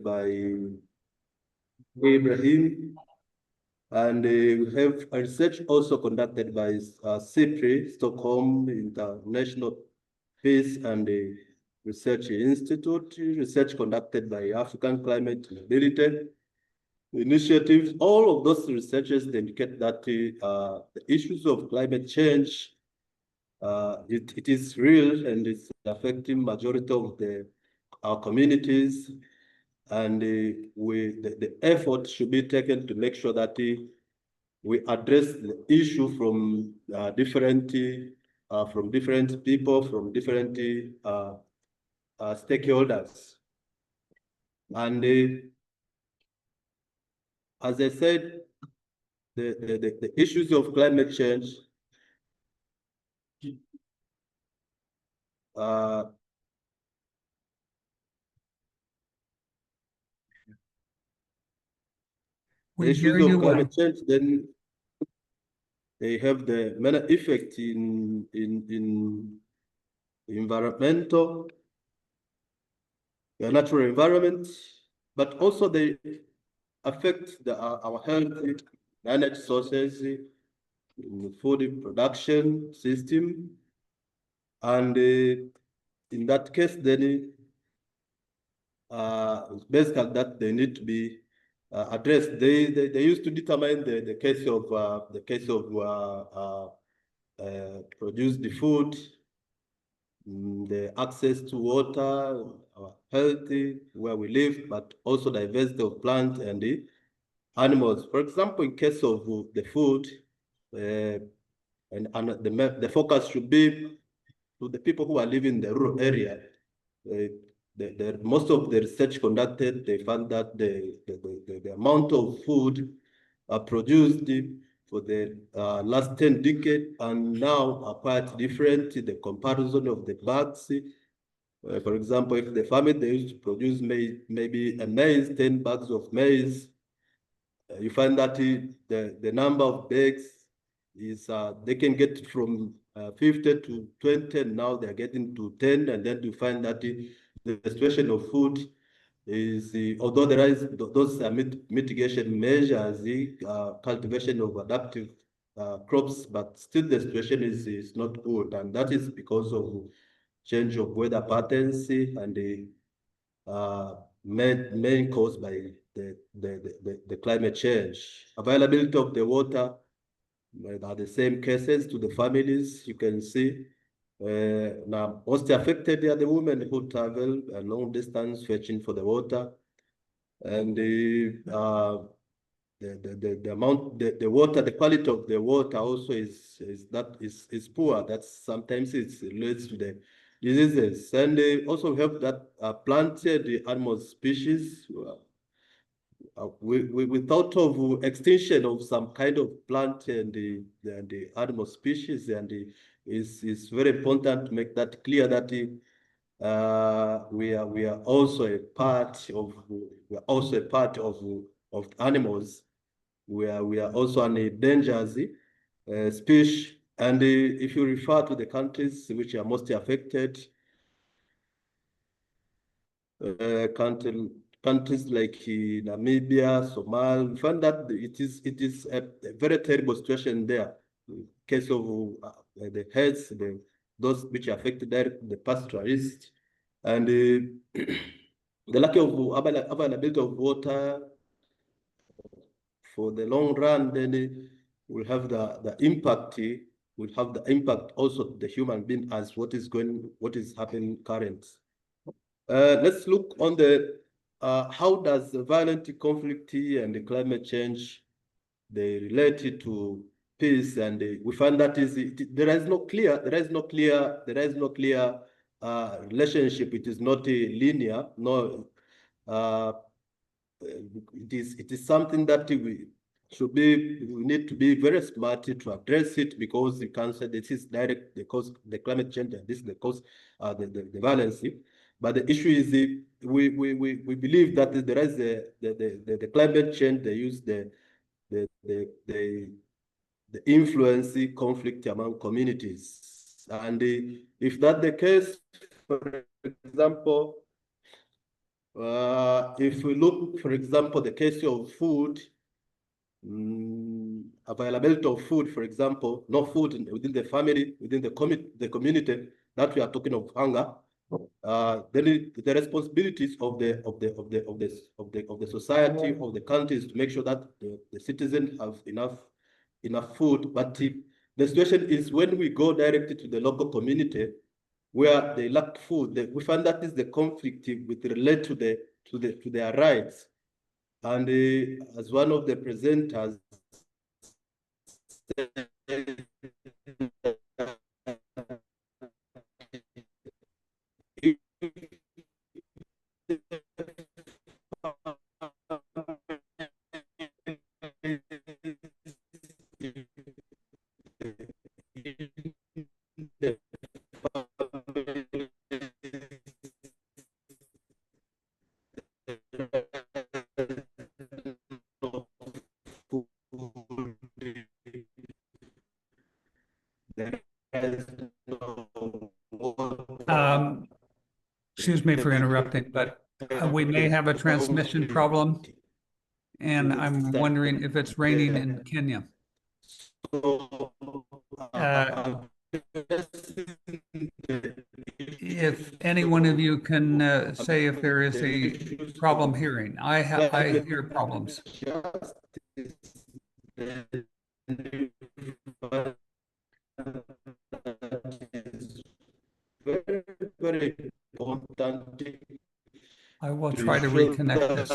by Ibrahim, and we have a research also conducted by SIPRI, Stockholm International Peace and Research Institute, research conducted by African Climate Mobility Initiatives. All of those researchers indicate that the issues of climate change, it is real and it's affecting majority of our communities. And the effort should be taken to make sure that we address the issue from different people, from different stakeholders. And as I said, the issues of climate change the issues of climate change, then they have the many effects in environmental, the natural environment, but also they affect our health, energy sources, food production system, and in that case, then basically that they need to be addressed. They used to determine the case of produce the food, the access to water, our health, where we live, but also diversity of plants and the animals. For example, in case of the food, and the focus should be to the people who are living in the rural area. Most of the research conducted, they found that the amount of food produced for the last 10 decades and now are quite different. The comparison of the bags, for example, if the family they used to produce maybe a maize, 10 bags of maize, you find that the number of bags is they can get from 50 to 20, and now they're getting to 10, and then you find that the situation of food is, although there is those mitigation measures, the cultivation of adaptive crops, but still the situation is not good, and that is because of change of weather patterns and the main caused by the climate change. Availability of the water are the same cases to the families. You can see now most affected are the women who travel a long distance fetching for the water, and the amount the water, the quality of the water also is poor. That's sometimes it leads to the diseases, and they also help that planted animal species. We thought of extinction of some kind of plant and the animal species, and it's very important to make that clear that we are also a part of animals. We are also an endangered species, and if you refer to the countries which are most affected, countries like Namibia, Somalia, we find that it is a very terrible situation there. In case of the herds, those which are affected there, the pastoralists, and the lack of availability of water for the long run, then will have the impact. Will have the impact also to the human being as what is happening currently. Let's look on the how does the violent conflict and the climate change they relate to peace, and we find that there is no clear relationship. It is not linear. No, it is something that we need to be very smart to address it, because you can't say this is direct the cause the climate change and this is the cause the violence. But the issue is we believe that there is the climate change. They use the influence conflict among communities, and if that's the case, for example, If we look, for example, the case of food, availability of food, for example, no food within the family, within the community, that we are talking of hunger. Then the responsibilities of the society, of the country, is to make sure that the citizens have enough food. But the situation is when we go directly to the local community where they lack food, we find that is the conflict with relate to their rights. And as one of the presenters said, Excuse me for interrupting, but we may have a transmission problem, and I'm wondering if it's raining in Kenya. If any one of you can say if there is a problem hearing, I hear problems. Very, very important. I will try to reconnect this.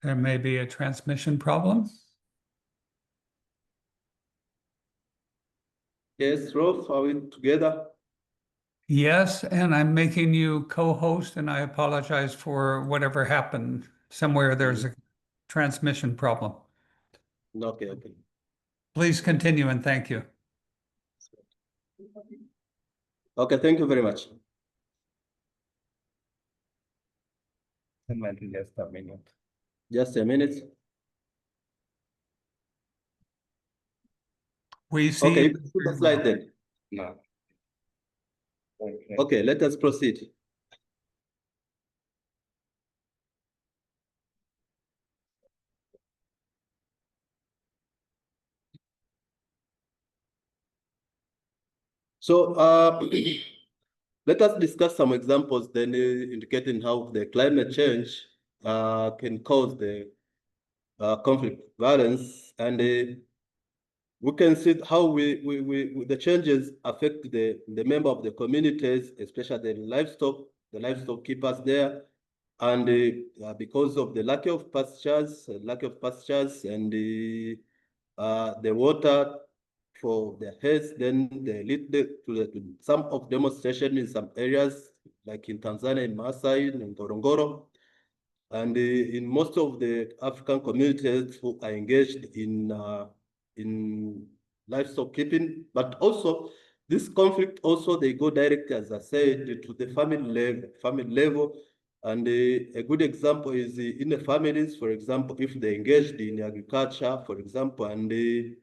There may be a transmission problem. Yes, Rolf, are we together? Yes, and I'm making you co-host, and I apologize for whatever happened. Somewhere there's a transmission problem. Okay, okay. Please continue and thank you. Okay, thank you very much. Just a minute. Just a minute. We see. Okay, you can put the slide then. No. Okay, let us proceed. So let us discuss some examples then indicating how the climate change can cause the conflict violence, and we can see how the changes affect the member of the communities, especially the livestock keepers there. And because of the lack of pastures, and the water for the herds, then they lead to some of demonstration in some areas, like in Tanzania, in Maasai, in Ngorongoro. And in most of the African communities who are engaged in livestock keeping, but also this conflict also they go direct, as I said, to the family level. And a good example is in the families, for example, if they engaged in agriculture, for example, and you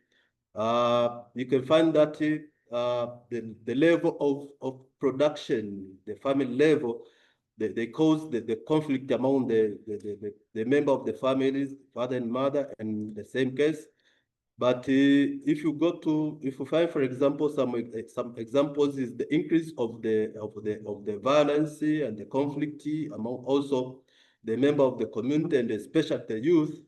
can find that the level of production, the family level, they cause the conflict among the member of the families, father and mother, and the same case. But if you find, for example, some examples is the increase of the violence and the conflict among also the member of the community and especially the youth.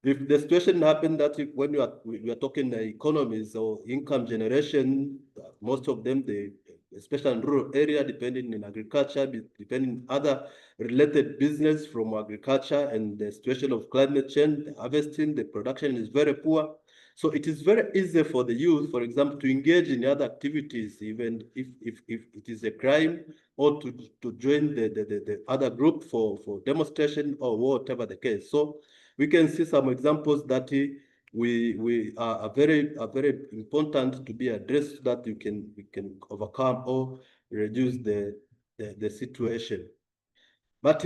If the situation happened that when we are talking the economies or income generation, most of them, especially in rural area, depending in agriculture, depending in other related business from agriculture, and the situation of climate change, the harvesting, the production is very poor. So it is very easy for the youth, for example, to engage in other activities, even if it is a crime, or to join the other group for demonstration or whatever the case. So we can see some examples that we are very important to be addressed, so that we can overcome or reduce the situation. But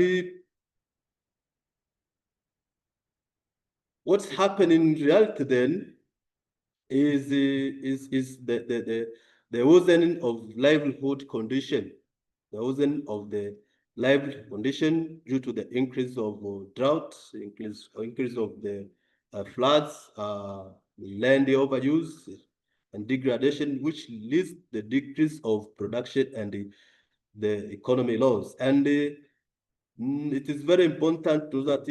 what's happening in reality then is the worsening of livelihood condition, the worsening of the livelihood condition due to the increase of drought, increase of the floods, land overuse and degradation, which leads the decrease of production and the economy loss. And it is very important to that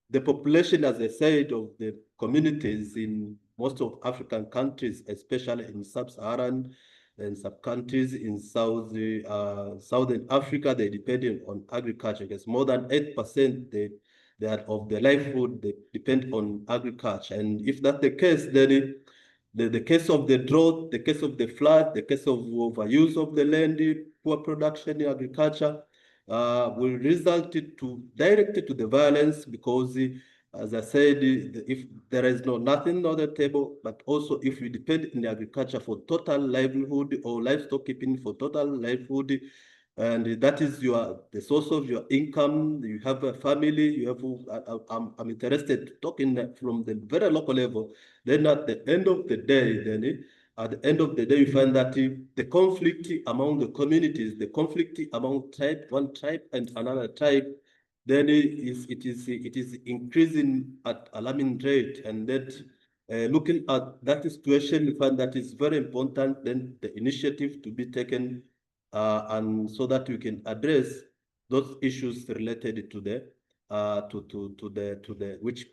the population, as I said, of the communities in most of African countries, especially in sub-Saharan and sub-countries in Southern Africa, they depend on agriculture, because more than 8% they are of their livelihood, they depend on agriculture. And if that's the case, then the case of the drought, the case of the flood, the case of overuse of the land, poor production in agriculture, will result directly to the violence, because as I said, if there is nothing on the table, but also if you depend in agriculture for total livelihood, or livestock keeping for total livelihood, and that is the source of your income, you have a family, you have, I'm interested talking from the very local level, then at the end of the day, you find that the conflict among the communities, the conflict among one tribe and another tribe, then it is increasing at alarming rate. And that looking at that situation, we find that it's very important then the initiative to be taken, and so that we can address those issues related to the which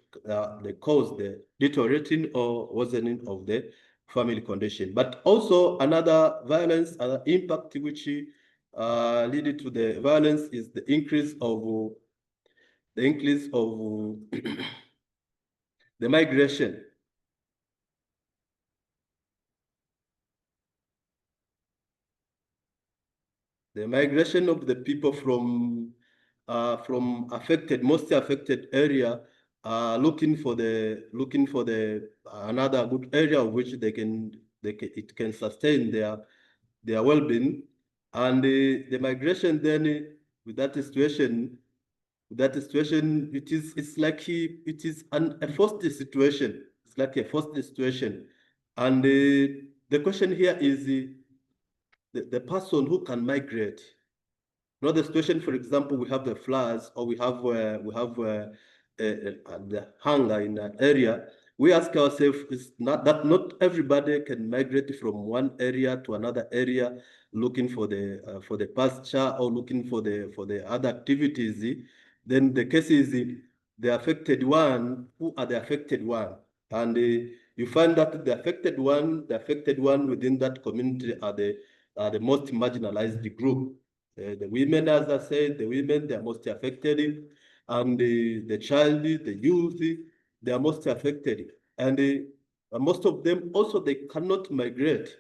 they cause the deteriorating or worsening of the family condition. But also another violence, another impact which leading to the violence is the increase of the migration. The migration of the people from mostly affected area, looking for another good area of which it can sustain their well-being. And the migration then, with that situation, it's like it is a forced situation. It's like a forced situation. And the question here is the person who can migrate. Not the situation, for example, we have the floods, or we have the hunger in an area. We ask ourselves, is not everybody can migrate from one area to another area, looking for the pasture or looking for the other activities. Then the case is the affected one. Who are the affected one? And you find that the affected one within that community are the most marginalized group. The women, as I said, they are most affected, and the child, the youth, they are most affected. And most of them also, they cannot migrate.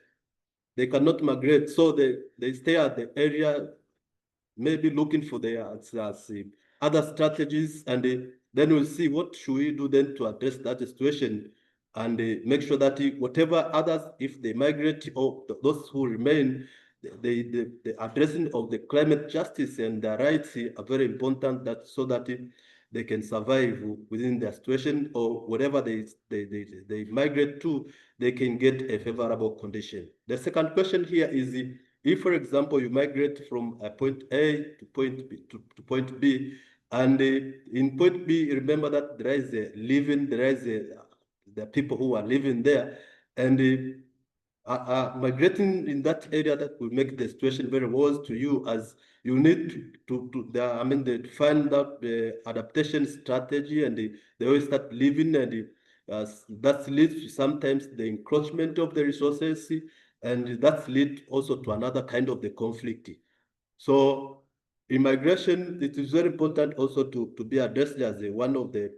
They cannot migrate, so they stay at the area, maybe looking for other strategies, and then we'll see what should we do then to address that situation, and make sure that whatever others, if they migrate or those who remain, the addressing of the climate justice and their rights are very important, that so that they can survive within their situation, or whatever they migrate to, they can get a favorable condition. The second question here is, if, for example, you migrate from a point A to point B, to point B, and in point B, remember that there is a living, there is the people who are living there, and migrating in that area, that will make the situation very worse to you, as you need to find out the adaptation strategy, and they always start living, and that leads to sometimes the encroachment of the resources, and that leads also to another kind of the conflict. So immigration, it is very important also to be addressed as one of the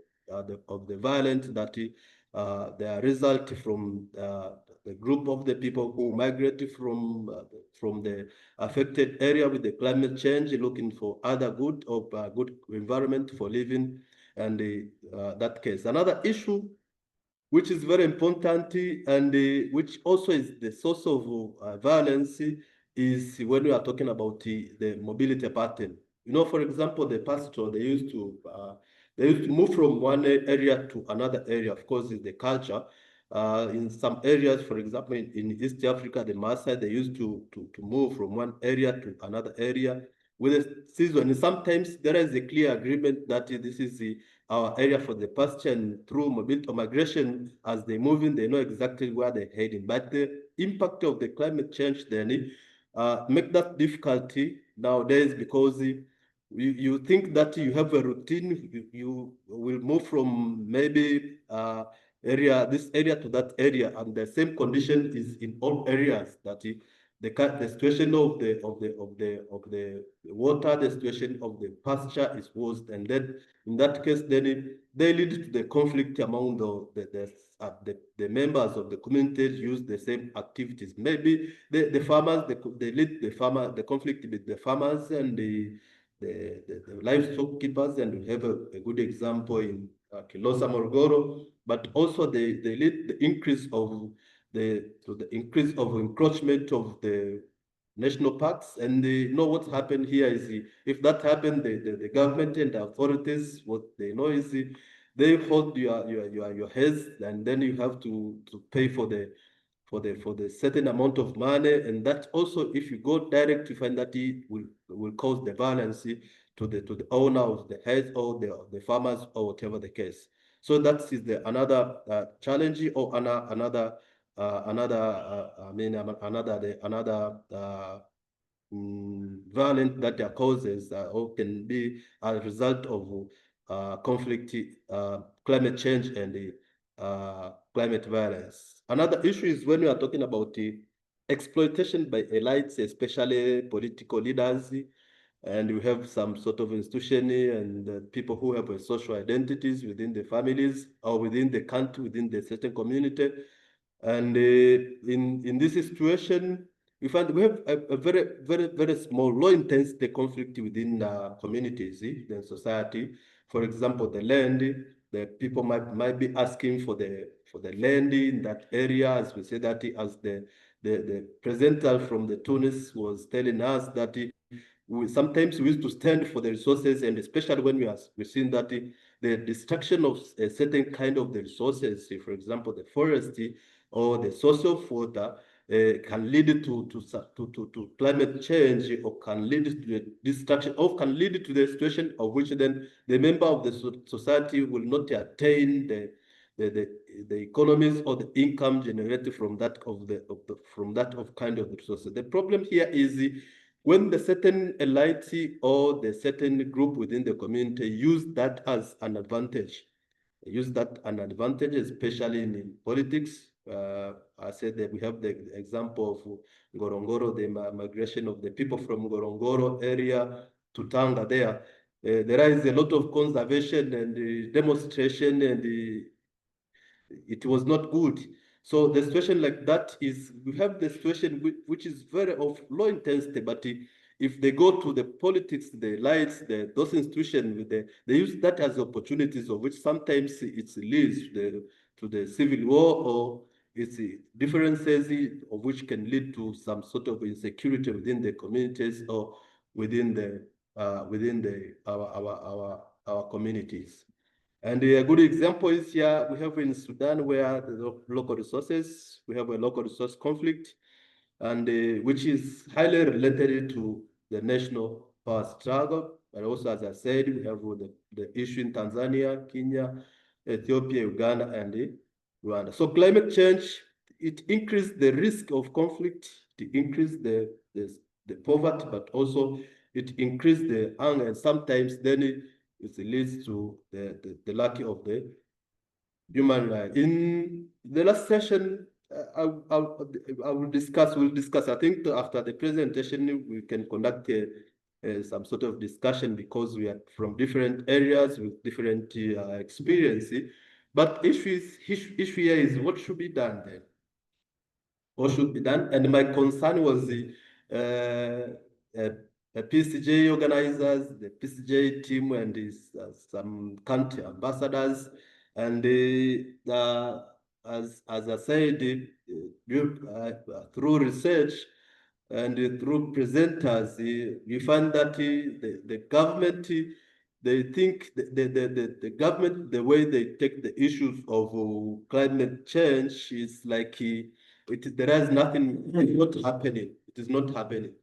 violence that the result from the group of the people who migrated from the affected area with the climate change, looking for other good environment for living, and that case. Another issue which is very important, and which also is the source of violence, is when we are talking about the mobility pattern. You know, for example, the pastor, they used to move from one area to another area. Of course, it's the culture. In some areas, for example, in East Africa, the Maasai, they used to move from one area to another area with a season. And sometimes there is a clear agreement that this is our area for the pasture, and through mobility or migration, as they move in, they know exactly where they're heading. But the impact of the climate change then make that difficulty nowadays, because you think that you have a routine, you will move from maybe this area to that area, and the same condition is in all areas, that the situation of the water, the situation of the pasture is worse, and then in that case, then they lead to the conflict among the members of the community use the same activities. Maybe the farmers, they lead the conflict with the farmers and the livestock keepers, and we have a good example in Kilosa Morogoro, but also they lead the increase of the increase of encroachment of the national parks. And you know what happened here is, if that happened, the government and the authorities, what they know is they hold your heads, and then you have to pay for the certain amount of money. And that also, if you go direct, you find that it will cause the violence to the owner of the heads, or the farmers, or whatever the case. So that is another challenge, or another violence that their causes, or can be a result of conflict, climate change, and climate violence. Another issue is when we are talking about exploitation by elites, especially political leaders, and we have some sort of institution and people who have social identities within the families, or within the country, within the certain community. And in this situation, we find we have a very small, low intensity conflict within communities, in society. For example, the land, the people might be asking for the land in that area, as we say that, as the presenter from the Tunis was telling us, that sometimes we used to stand for the resources, and especially when we've seen that the destruction of a certain kind of the resources, for example, the forest or the source of water, can lead to climate change, or can lead to the destruction, or can lead to the situation of which then the member of the society will not attain the economies or the income generated from that kind of resources. The problem here is, when the certain elite or the certain group within the community use that as an advantage, especially in politics. I said that we have the example of Ngorongoro, the migration of the people from Ngorongoro area to Tanga there. There is a lot of conservation and demonstration, and it was not good. So the situation like that is, we have the situation which is very of low intensity, but if they go to the politics, the lights, those institutions, they use that as opportunities, of which sometimes it leads to the civil war, or it's differences of which can lead to some sort of insecurity within the communities or within our communities. And a good example is here we have in Sudan, where the local resources, we have a local resource conflict, and which is highly related to the national power struggle. But also, as I said, we have the issue in Tanzania, Kenya, Ethiopia, Uganda, and Rwanda. So climate change, it increased the risk of conflict, it increased the poverty, but also it increased the hunger, and sometimes then it leads to the lack of the human rights. In the last session, we'll discuss. I think after the presentation, we can conduct some sort of discussion, because we are from different areas with different experience. But issue here is what should be done then. What should be done? And my concern was the PCJ organizers, the PCJ team, and some country ambassadors. And as I said, through research and through presenters, we find that the government, they think the government, the way they take the issues of climate change is like there is nothing. It's not happening. It is not happening.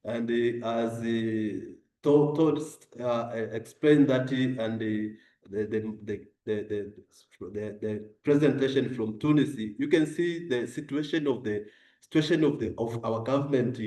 And as Todd explained that, and the presentation from Tunis, you can see the situation of our government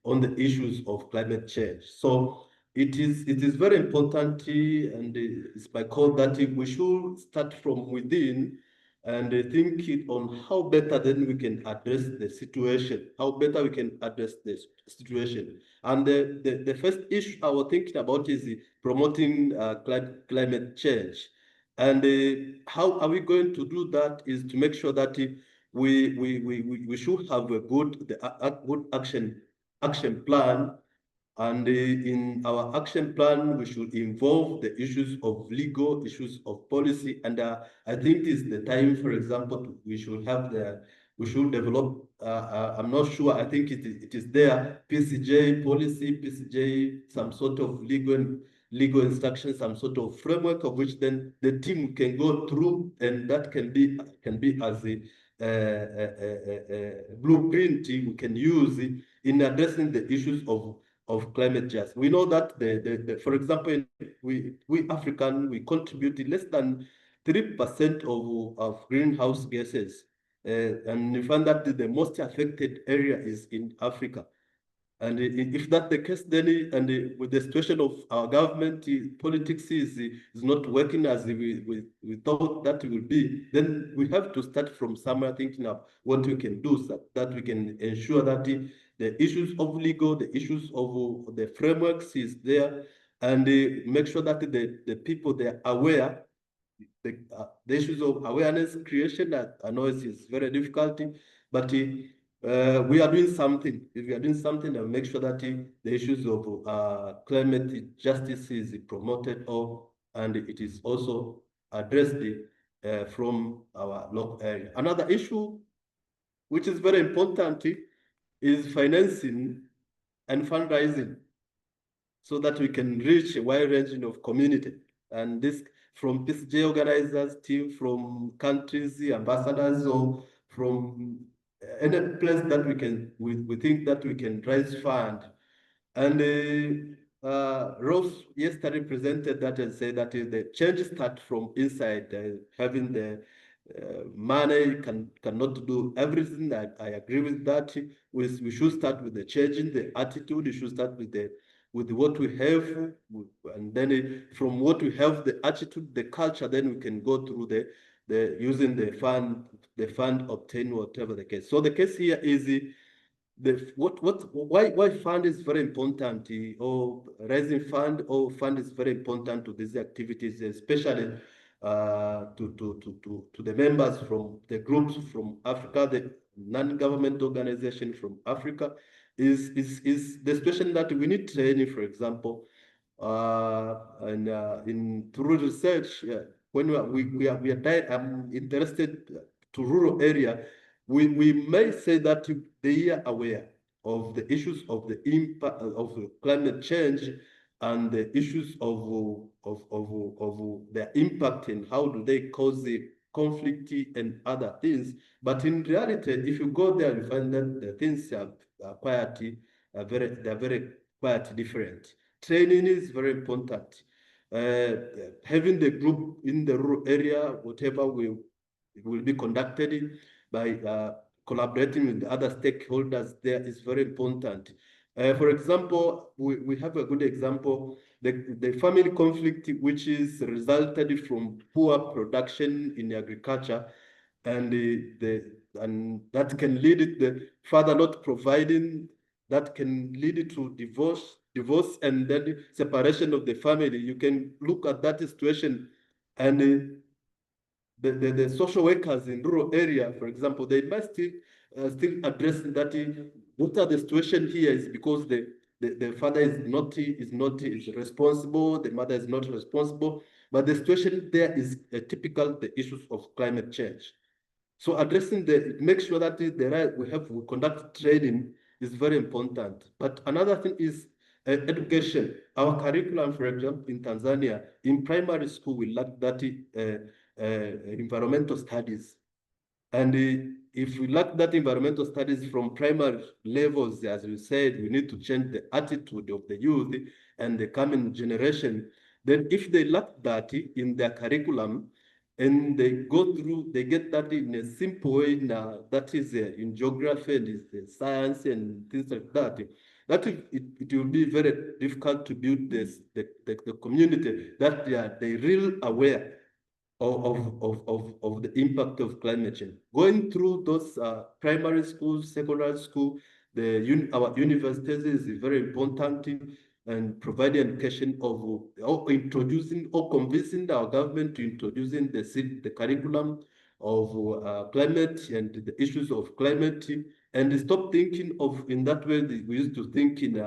on the issues of climate change. So it is very important, and it's my call that we should start from within and think on how better then we can address the situation, how better we can address the situation. And the first issue I was thinking about is promoting climate change. And how are we going to do that is to make sure that we should have a good action plan. And in our action plan, we should involve the issues of legal, issues of policy. And I think it's the time, for example, we should develop, I'm not sure, I think it is there, PCJ policy, PCJ, some sort of legal instruction, some sort of framework of which then the team can go through, and that can be as a blueprint we can use in addressing the issues of climate change. We know that for example, we African, we contribute less than 3% of greenhouse gases, and we find that the most affected area is in Africa. And if that's the case, then with the situation of our government, politics is not working as we thought that it would be, then we have to start from somewhere, thinking of what we can do so that we can ensure that the issues of legal, the issues of the frameworks is there, and make sure that the people, they are aware. The issues of awareness creation, I know is very difficult, but we are doing something. If we are doing something, and make sure that the issues of climate justice is promoted, and it is also addressed from our local area. Another issue, which is very important, is financing and fundraising, so that we can reach a wide range of community. And this from PCJ organizers, team from countries, ambassadors, or from any place that we think that we can raise fund. And Ross yesterday presented that and said that the change start from inside. Having the money cannot do everything. I agree with that. We should start with the changing the attitude. We should start with what we have, and then from what we have, the attitude, the culture, then we can go through the using the fund obtain, whatever the case. So the case here is why fund is very important, or raising fund or fund is very important to these activities, especially to the members from the groups from Africa, the non-government organization from Africa, is the situation that we need training, for example, and in through research, when I'm interested to rural area. we may say that they are aware of the issues of the impact of climate change and the issues of their impact and how do they cause the conflict and other things. But in reality, if you go there, you find that the things are very quite different. Training is very important. Having the group in the rural area, whatever will be conducted by collaborating with the other stakeholders there is very important. For example, we have a good example, the family conflict, which is resulted from poor production in agriculture, and and that can lead the father not providing, that can lead to divorce and then separation of the family. You can look at that situation, and the social workers in rural area, for example, they must still address that. What are the situation here is because the father is responsible, the mother is not responsible, but the situation there is typical the issues of climate change. So addressing make sure that we conduct training is very important. But another thing is education. Our curriculum, for example, in Tanzania, in primary school, we lack that environmental studies. And if we lack that environmental studies from primary levels, as we said, we need to change the attitude of the youth and the coming generation. Then if they lack that in their curriculum, and they get that in a simple way now, that is in geography and is science and things like that, it will be very difficult to build the community that they real aware of the impact of climate change. Going through those primary schools, secondary school, our universities is very important, and providing education of introducing or convincing our government to introducing the curriculum of climate and the issues of climate, and stop thinking of in that way. We used to think in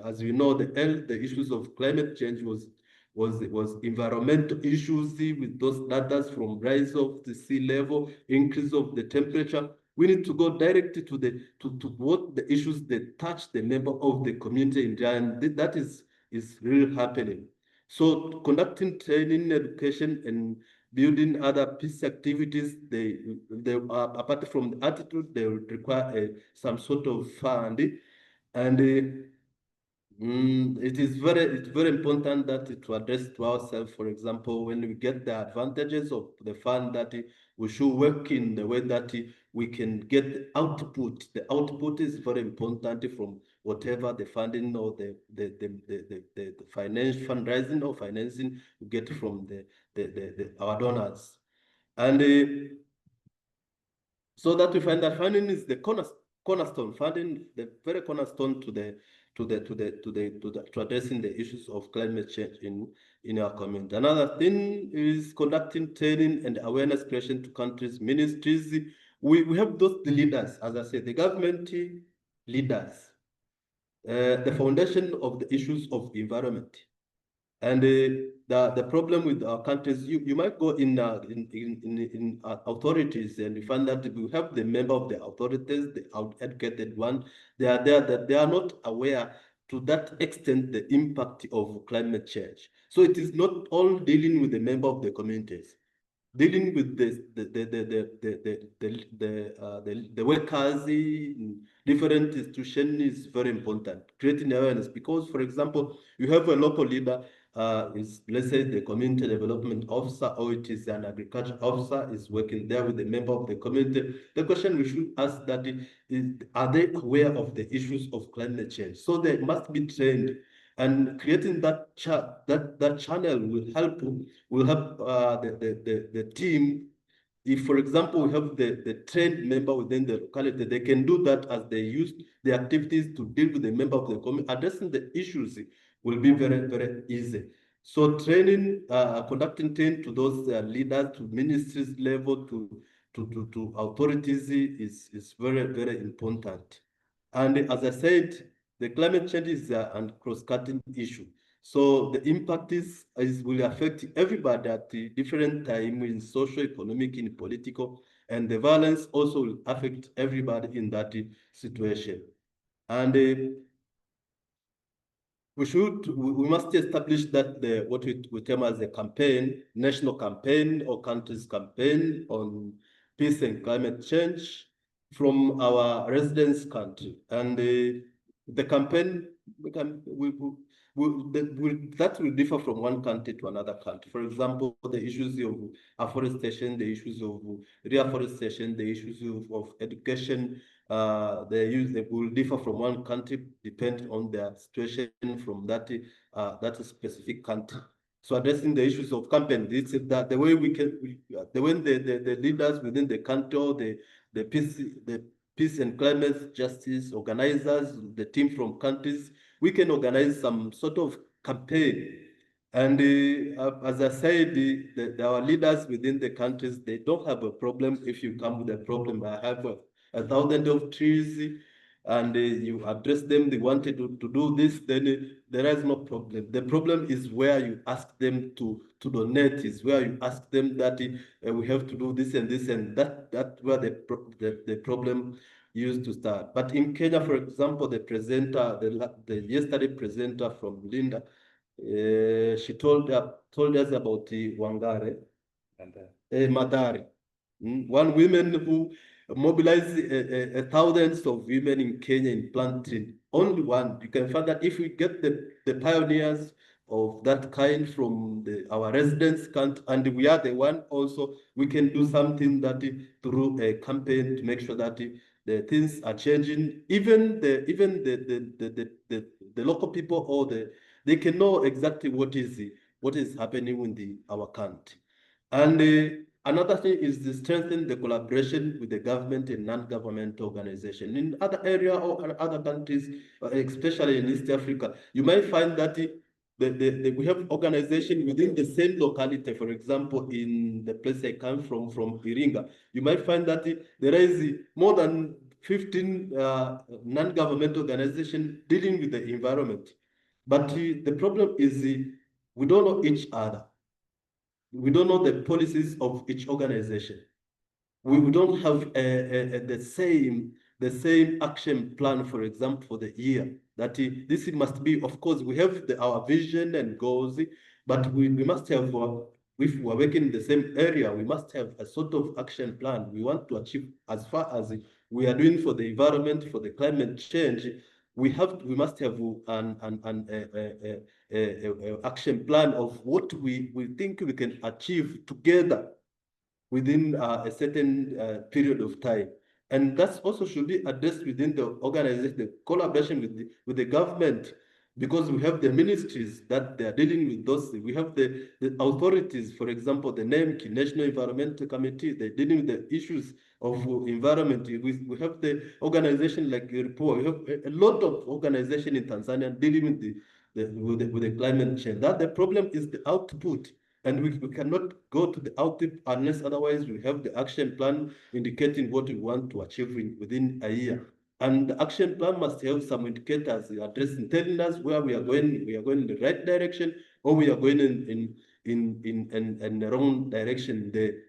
as we know the issues of climate change was environmental issues with those data from rise of the sea level, increase of the temperature. We need to go directly to what the issues that touch the member of the community in India, and that is really happening. So conducting training, education, and building other peace activities, they apart from the attitude, they require some sort of fund, and it's very important that to address to ourselves. For example, when we get the advantages of the fund, that we should work in the way that we can get the output. The output is very important from whatever the funding or the financial fundraising or financing we get from our donors, and so that we find that funding is the cornerstone funding, the very cornerstone to addressing the issues of climate change in our community. Another thing is conducting training and awareness creation to countries, ministries. We have those leaders, as I said, the government leaders, the foundation of the issues of environment. And the problem with our countries, you might go in authorities and you find that we have the member of the authorities, the educated one, they are there, that they are not aware to that extent the impact of climate change. So it is not all dealing with the member of the communities. Dealing with the workers in different institutions is very important. Creating awareness, because, for example, you have a local leader, let's say the community development officer, or it is an agriculture officer, is working there with the member of the community. The question we should ask that is, are they aware of the issues of climate change? So they must be trained, and creating that channel will help the team. If, for example, we have the trained member within the locality, they can do that as they use the activities to deal with the member of the community. Addressing the issues will be very, very easy. So training, conducting training to those leaders, to ministries level, to authorities is very, very important. And as I said, the climate change is a cross-cutting issue. So the impact will affect everybody at the different time in social, economic, in political, And the violence also will affect everybody in that situation. And we must establish that what we term as a campaign, national campaign or country's campaign on peace and climate change from our residence country. And the campaign that will differ from one country to another country. For example, the issues of afforestation, the issues of reforestation, the issues of education, they will differ from one country depending on their situation from that specific country. So addressing the issues of campaign, this is that the way the leaders within the country, or the peace and climate justice organizers, the team from countries, we can organize some sort of campaign. And as I said, our leaders within the countries, they don't have a problem. If you come with a problem, I have 1,000 of trees, and you address them, they wanted to do this, then there is no problem. The problem is where you ask them to donate, is where you ask them that we have to do this and this, and that's where the problem used to start. But in Kenya, for example, the presenter, the yesterday presenter from Linda, she told us about the Wangare and Madari. One woman who mobilized thousands of women in Kenya in planting. Only one. You can find that if we get the pioneers of that kind from our residents, and we are the one also, we can do something that through a campaign to make sure that the things are changing. Even the local people, or they can know exactly what is happening in our country. And another thing is to strengthen the collaboration with the government and non-governmental organizations. In other areas or other countries, especially in East Africa, you might find that we have organizations within the same locality. For example, in the place I come from Iringa, you might find that there is more than 15 non-governmental organizations dealing with the environment. But the problem is we don't know each other. We don't know the policies of each organization. We don't have the same action plan, for example, for the year. That this must be, of course, we have our vision and goals, but we must have, if we are working in the same area, we must have a sort of action plan we want to achieve. As far as we are doing for the environment, for the climate change, we must have an action plan of what we think we can achieve together within a certain period of time. And that also should be addressed within the organization, the collaboration with the government, because we have the ministries that they are dealing with those. We have the authorities, for example, the NEMC, National Environmental Committee, they're dealing with the issues of environment. We have the organization like RIPOA. We have a lot of organization in Tanzania dealing with the climate change. That the problem is the output. And we cannot go to the output unless otherwise we have the action plan indicating what we want to achieve within a year. And the action plan must have some indicators addressing, telling us where we are going in the right direction, or we are going in the wrong direction. The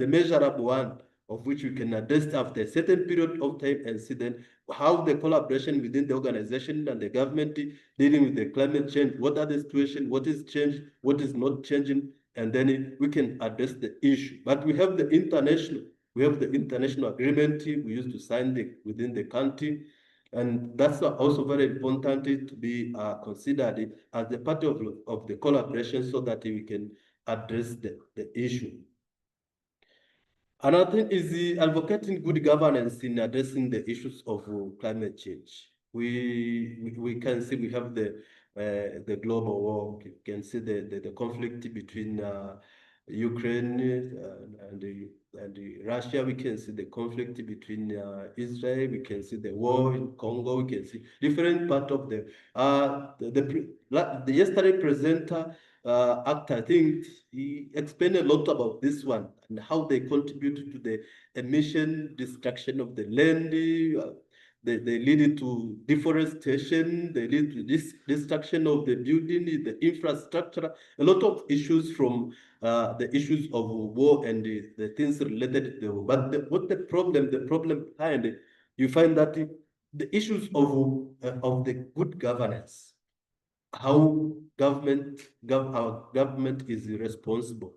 measurable one, of which we can address after a certain period of time and see then how the collaboration within the organization and the government dealing with the climate change, what are the situation, what is changed, what is not changing, and then we can address the issue. But we have the international agreement we used to sign within the country, and that's also very important to be considered as a part of the collaboration so that we can address the issue. Another thing is advocating good governance in addressing the issues of climate change. We can see we have the global war. You can see the conflict between Ukraine and Russia. We can see the conflict between Israel. We can see the war in Congo. We can see different part of the yesterday presenter I think he explained a lot about this one and how they contribute to the emission destruction of the land, they lead to deforestation, they lead to destruction of the building, the infrastructure, a lot of issues from the issues of war and the things related to war. But what the problem behind it, you find that the issues of the good governance, how our government is responsible.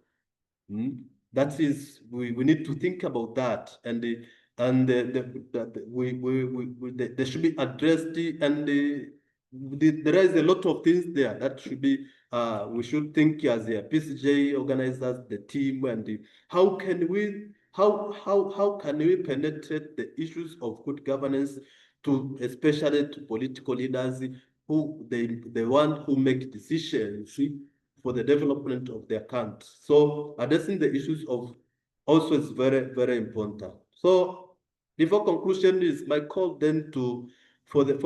That is, we need to think about that, and they should be addressed, and there is a lot of things there that should be. We should think as a PCJ organizers, the team, and how can we penetrate the issues of good governance to, especially to political leaders who the one who make decisions for the development of their country. So addressing the issues of also is very, very important. So before conclusion is my call then to for the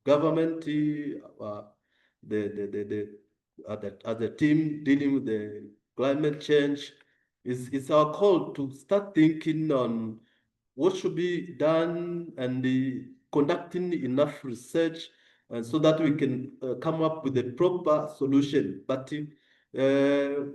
government as a team dealing with the climate change, it's our call to start thinking on what should be done and conducting enough research so that we can come up with a proper solution. But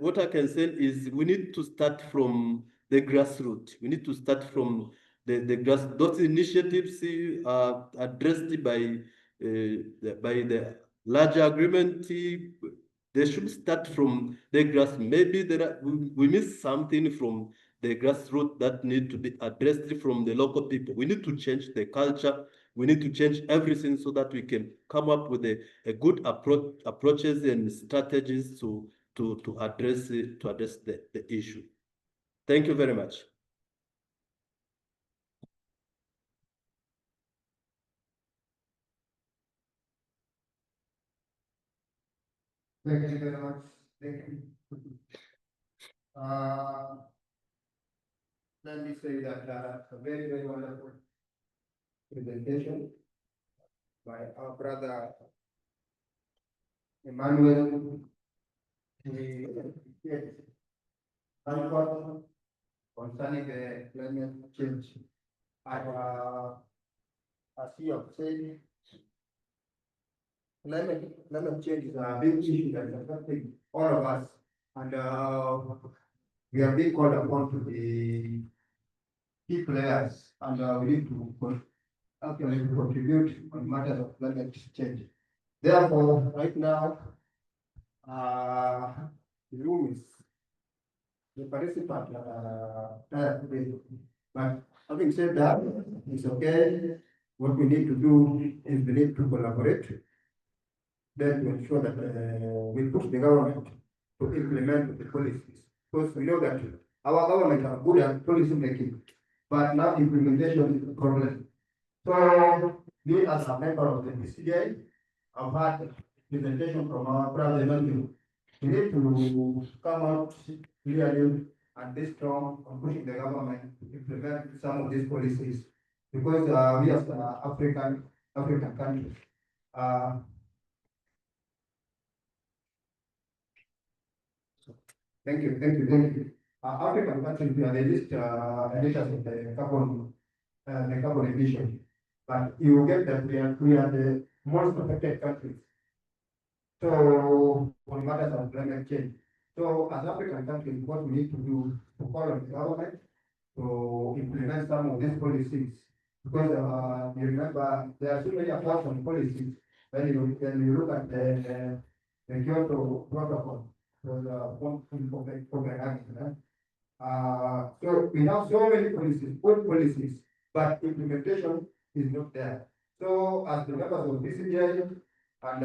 what I can say is we need to start from the grassroots. We need to start from the grass. Those initiatives are addressed by the larger agreement. They should start from the grass. Maybe we miss something from the grassroots that need to be addressed from the local people. We need to change the culture. We need to change everything so that we can come up with a good approaches and strategies to address the issue. Thank you very much. Thank you very much. Thank you. Let me say that a very, very wonderful presentation by our brother Emmanuel. Concerning the climate change. As you have said, climate change is a big issue that is affecting all of us, and we are being called upon to be key players, and we need to actually contribute on matters of climate change. Therefore, right now, the room is the participant today. But having said that, it's okay. What we need to do is we need to collaborate, then to ensure that we push the government to implement the policies. Because we know that our government are good at policy making, but now implementation is a problem. So we as a member of the PCJ have had presentation from our brother Imanuel. We need to come out clearly and be strong on pushing the government to implement some of these policies, because we as African countries, thank you. African countries, we are the least emitters of the carbon emission, but you will get that we are the most affected countries. So on matters of climate change. So as African countries, what we need to do to call on the government to implement some of these policies, because you remember there are so many apart from policies. When you look at the Kyoto Protocol, so we have so many policies, good policies, but implementation is not there. So as the members of PCJ and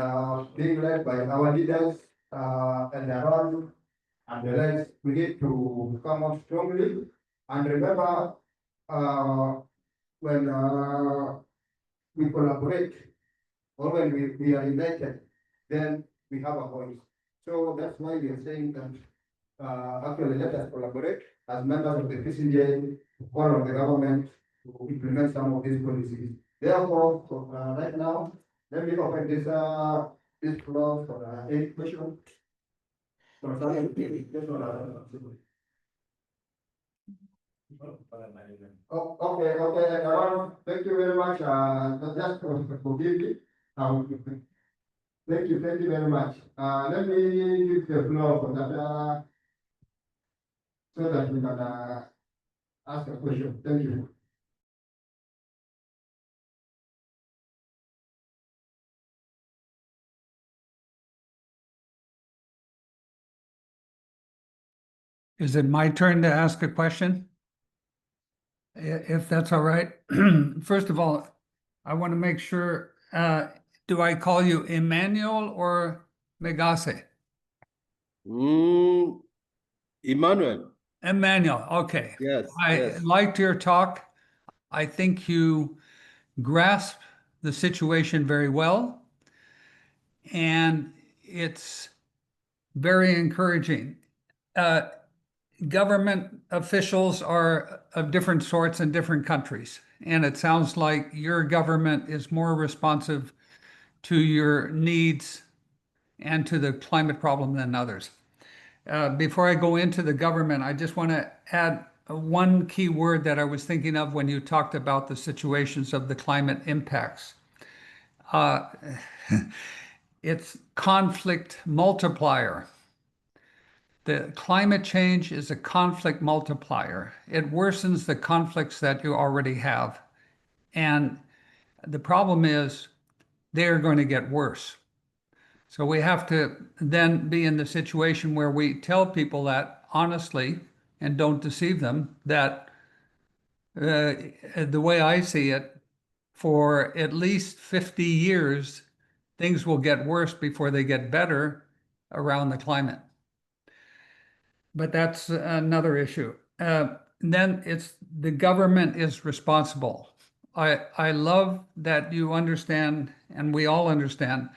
being led by our leaders and around and the rest, we need to come out strongly and remember when we collaborate or when we are united, then we have a voice. So that's why we are saying that actually let us collaborate as members of the PCJ to call on the government to implement some of these policies. Therefore, right now, let me open this floor for any question. Oh, okay, thank you very much, just forgive me. Thank you very much. Let me give the floor for that, so that we can, ask a question. Thank you. Is it my turn to ask a question? If that's all right. First of all, I want to make sure, do I call you Emmanuel or Mghase? Imanuel. Emmanuel, okay. Yes, I yes. liked your talk. I think you grasp the situation very well, and it's very encouraging. Government officials are of different sorts in different countries, and it sounds like your government is more responsive to your needs and to the climate problem than others. Before I go into the government, I just want to add one key word that I was thinking of when you talked about the situations of the climate impacts. It's conflict multiplier. The climate change is a conflict multiplier. It worsens the conflicts that you already have. And the problem is they are going to get worse. So we have to then be in the situation where we tell people that honestly and don't deceive them that the way I see it, for at least 50 years, things will get worse before they get better around the climate. But that's another issue. Then it's the government is responsible. I love that you understand, and we all understand,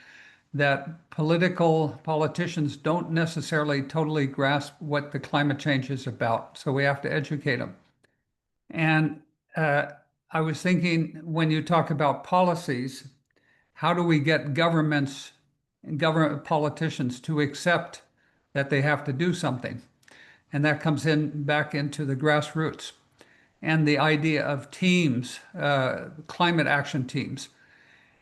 that politicians don't necessarily totally grasp what the climate change is about. So we have to educate them. And I was thinking, when you talk about policies, how do we get governments and government politicians to accept that they have to do something? And that comes in back into the grassroots and the idea of teams, climate action teams.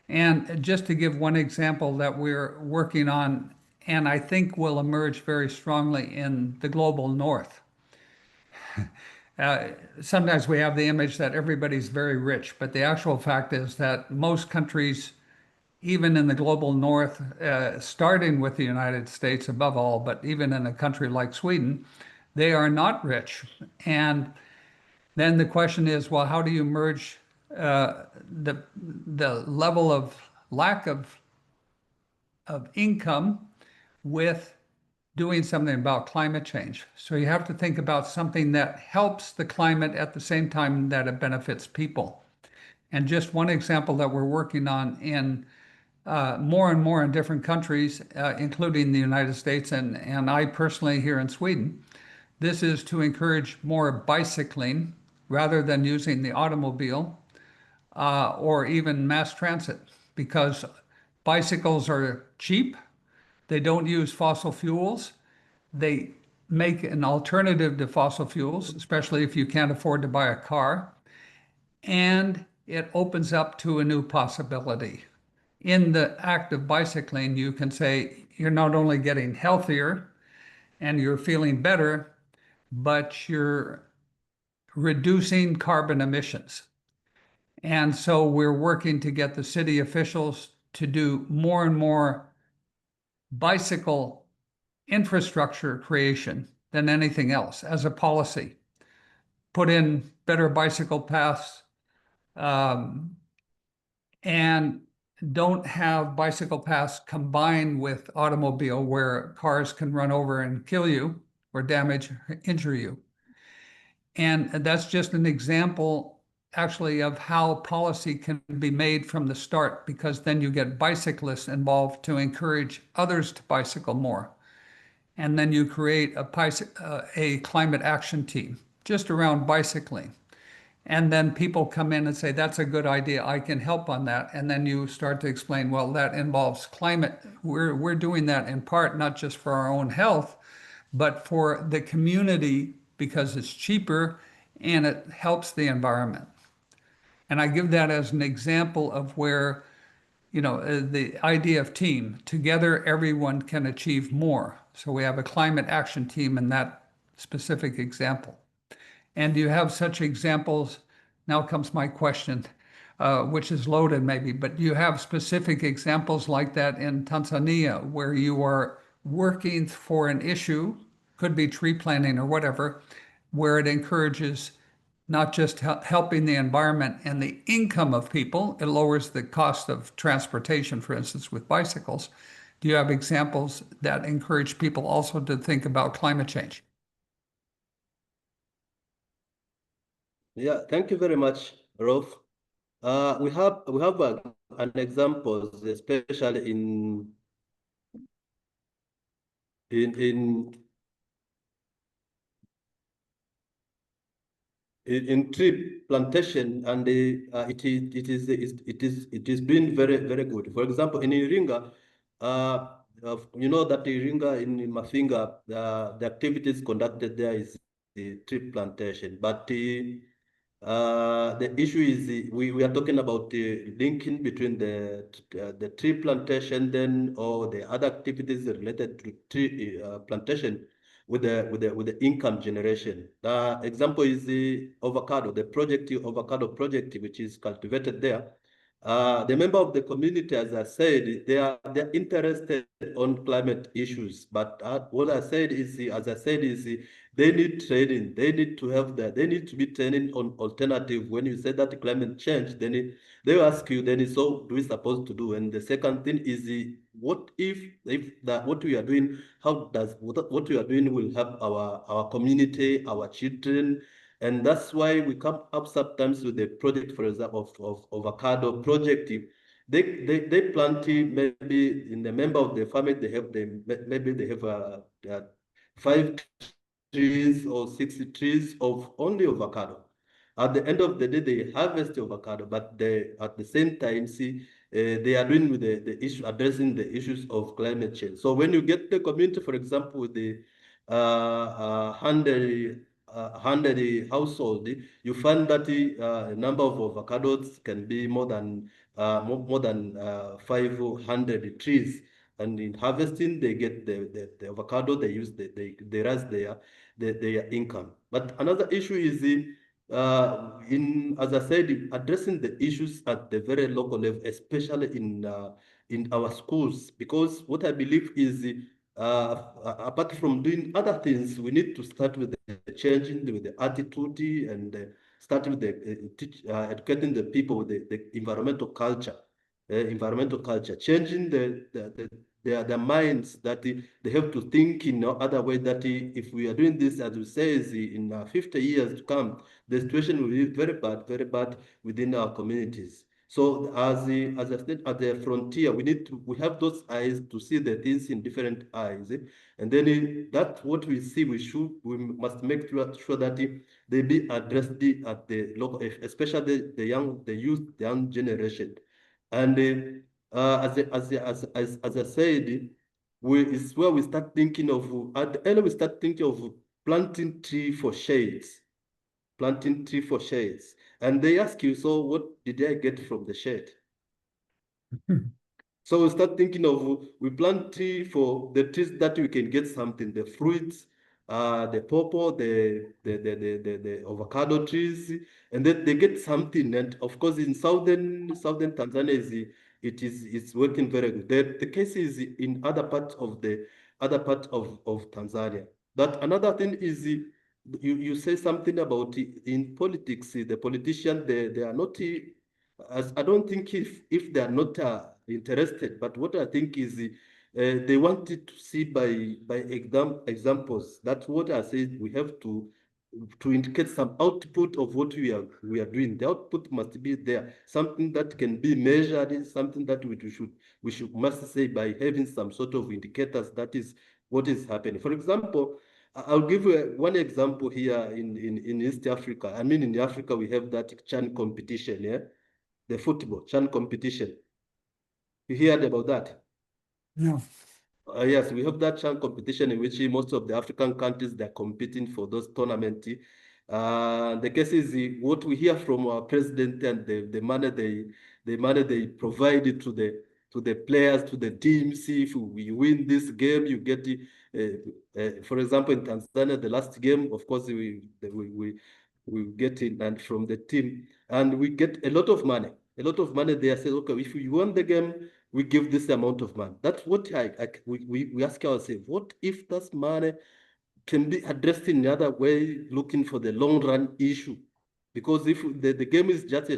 And just to give one example that we're working on, and I think will emerge very strongly in the global north. Sometimes we have the image that everybody's very rich, but the actual fact is that most countries, even in the global north, starting with the United States above all, but even in a country like Sweden, they are not rich. And then the question is, well, how do you merge the level of lack of income with doing something about climate change? So you have to think about something that helps the climate at the same time that it benefits people. And just one example that we're working on in more and more in different countries, including the United States and I personally here in Sweden, this is to encourage more bicycling rather than using the automobile or even mass transit, because bicycles are cheap, they don't use fossil fuels, they make an alternative to fossil fuels, especially if you can't afford to buy a car, and it opens up to a new possibility. In the act of bicycling, you can say you're not only getting healthier and you're feeling better, but you're reducing carbon emissions. And so we're working to get the city officials to do more and more bicycle infrastructure creation than anything else as a policy. Put in better bicycle paths, and don't have bicycle paths combined with automobile where cars can run over and kill you or damage, injure you. And that's just an example actually of how policy can be made from the start, because then you get bicyclists involved to encourage others to bicycle more. And then you create a climate action team just around bicycling. And then people come in and say, that's a good idea, I can help on that. And then you start to explain, well, that involves climate. We're doing that in part, not just for our own health, but for the community, because it's cheaper and it helps the environment. And I give that as an example of where, the idea of team, together everyone can achieve more. So we have a climate action team in that specific example. And do you have such examples? Now comes my question, which is loaded maybe, but do you have specific examples like that in Tanzania where you are working for an issue, could be tree planting or whatever, where it encourages not just helping the environment and the income of people, it lowers the cost of transportation, for instance, with bicycles. Do you have examples that encourage people also to think about climate change? Yeah, thank you very much, Rolf. We have an example, especially in tree plantation, and it is been very good. For example, in Iringa, you know that Iringa in Mafinga, the activities conducted there is the tree plantation, but the issue is we are talking about the linking between the tree plantation then or the other activities related to tree plantation with the income generation. The example is the avocado, the avocado project, which is cultivated there. The member of the community, as I said, they're interested on climate issues. But what I said is, they need training. They need to have that. They need to be training on alternative. When you say that climate change, then they will ask you, then so what do we supposed to do? And the second thing is, what if that what we are doing, how does what we are doing will help our community, our children? And that's why we come up sometimes with the project, for example, of avocado project. They plant maybe in the member of the family, they have maybe they have 5 trees or 60 trees of only avocado. At the end of the day, they harvest avocado, but at the same time, they are doing with the issue, addressing the issues of climate change. So when you get the community, for example, with the 100 household, you find that the number of avocados can be more than 500 trees. And in harvesting, they get the avocado, they use they raise their income. But another issue is as I said, addressing the issues at the very local level, especially in our schools, because what I believe is apart from doing other things, we need to start with the changing with the attitude and start with the educating the people with the environmental culture. Changing their minds that they have to think in other way, that if we are doing this, as we say, in 50 years to come, the situation will be very bad within our communities. So as I said, at the frontier, we have those eyes to see the things in different eyes. And then that's what we see, we must make sure that they be addressed at the local, especially the youth, the young generation. And as I said, it's where we start thinking of, at the end we start thinking of planting tree for shades. Planting tree for shades. And they ask you, so what did I get from the shade? So we start thinking of, we plant tree for the trees that we can get something, the fruits, the pawpaw, the avocado trees, and then they get something. And of course, in southern Tanzania, it's working very good. The case is in other parts of Tanzania. But another thing is, you say something about in politics, the politicians, they are not. As I don't think if they are not interested, but what I think is they wanted to see by examples. That's what I said. We have to indicate some output of what we are doing. The output must be there, something that can be measured, something that we must say by having some sort of indicators. That is what is happening. For example, I'll give you one example here in East Africa. I mean, in Africa, we have that CHAN competition, yeah? The football CHAN competition. You heard about that? No. Yes, we have that CHAN competition in which most of the African countries, they're competing for those tournaments. The case is what we hear from our president and the money they provided to the players, to the teams. If we win this game, you get for example, in Tanzania, the last game, of course, we get it and from the team, and we get a lot of money. A lot of money. They say, okay, if we won the game, we give this amount of money. That's what we ask ourselves. What if that money can be addressed in another way, looking for the long run issue? Because if the game is just a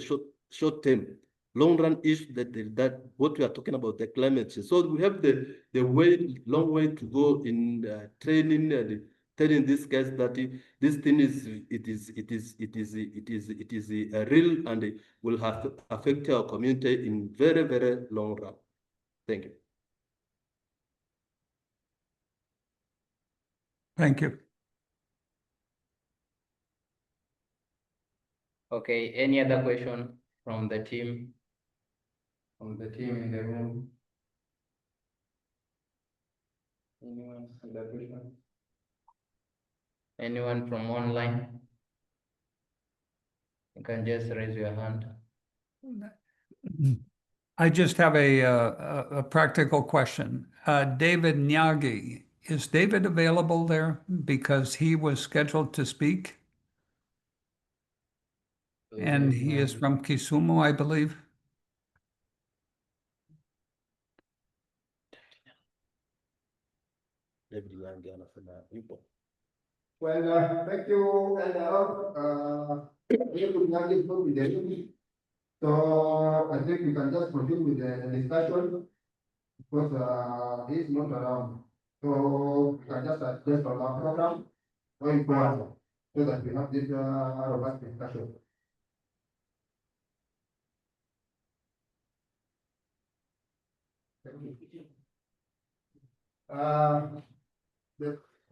short term, long run issue, that what we are talking about, the climate change. So we have the long way to go in training and telling these guys that this thing is real and it will have affect our community in very, very long run. Thank you. Thank you. Okay, any other question from the team? From the team in the room? Anyone other question? Anyone from online? You can just raise your hand. I just have a practical question. David Nyagi, is David available there? Because he was scheduled to speak. And he is from Kisumu, I believe. Well, thank you, and so I think we can just continue with the discussion because he's not around. So we can just adjust on our program going forward so that we have this robust discussion.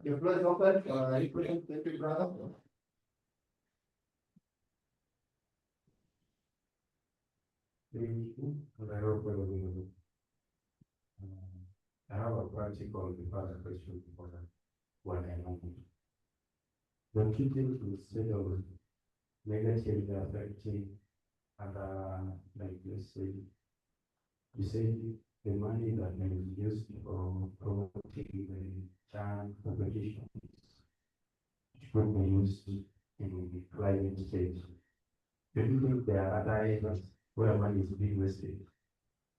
The floor is open. Any questions? Thank you, brother. I have a practical question for what I know. Don't you think instead of negatively affecting like let's say, you say the money that is used for promoting the child competition should be used in the climate change? Do you think there are other areas where money is being wasted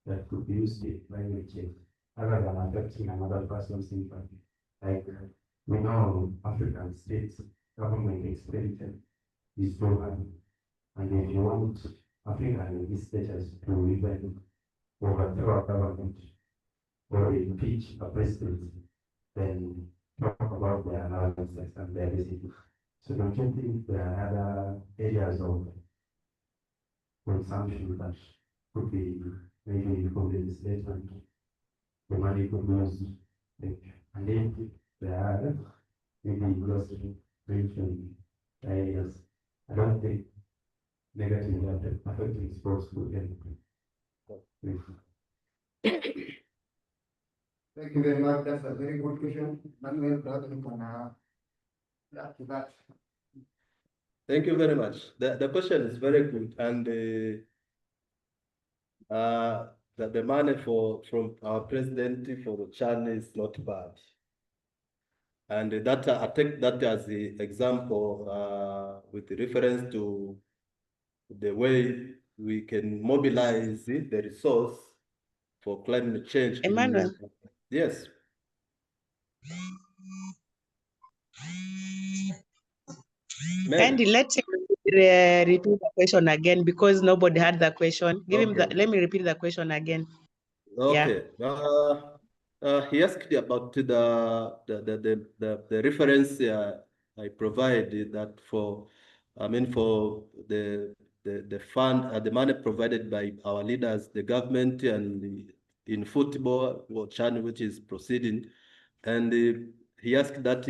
that could be used in climate change other than affecting another person's income? Like we know African states government expenditure is so high, and if you want African states to even overthrow a government or impeach a president, then talk about their allowances and their visiting. So don't you think there are other areas of consumption that could be maybe from the statement, the money could be used, and then there are maybe lost mentioned areas. I don't think negatively affecting sports would anything. Thank you very much. That's a very good question. Manuel, brother, you can add to that. Thank you very much. The question is very good, and the money from our president for the channel is not bad. And that I take that as the example with reference to the way we can mobilize the resource for climate change. Emmanuel. Yes. Andy, let him repeat the question again because nobody had the question. Give him the. Let me repeat the question again. Okay. Yeah. He asked about the reference I provided that for the fund, the money provided by our leaders, the government, and in football channel which is proceeding, and he asked that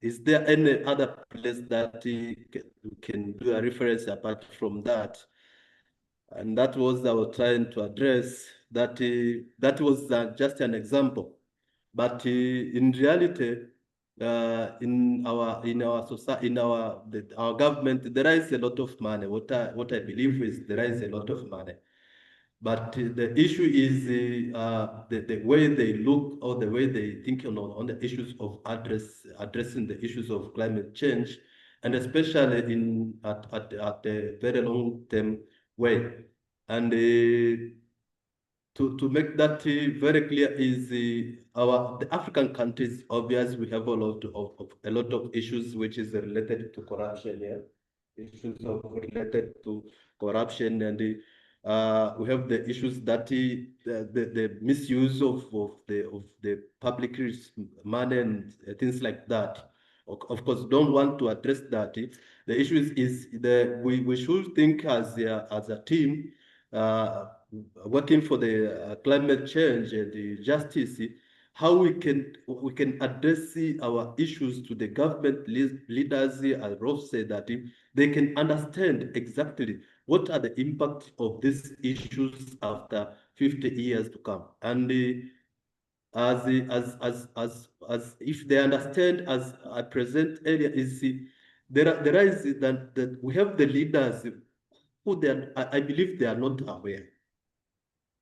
is there any other place that we can do a reference apart from that? And that was I was trying to address that was just an example, but in reality, in our society, in our government, there is a lot of money. What I believe is there is a lot of money. But the issue is the way they look or the way they think on the issues of addressing the issues of climate change, and especially at a very long term way. And to make that very clear is the African countries. Obviously, we have a lot of issues which is related to corruption here. Issues related to corruption, and we have the issues that the misuse of the public money and things like that. Of course, don't want to address that. The issue is we should think as a team. Working for the climate change and the justice, how we can address our issues to the government leaders. As Rolf said, that they can understand exactly what are the impacts of these issues after 50 years to come, and as if they understand, as I present earlier, is there is that we have the leaders who I believe they are not aware.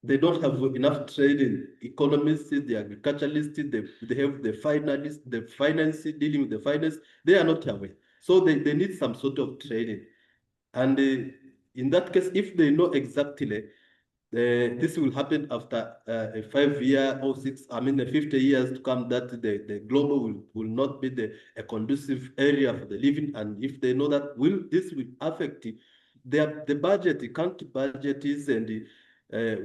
They don't have enough training. Economists, the agriculturalists, they have the finalists, the finance, dealing with the finance. They are not aware. So they need some sort of training. And in that case, if they know exactly this will happen after a 5 year or 50 years to come, that the global will not be a conducive area for the living. And if they know that this will affect the budget, the country budget is, and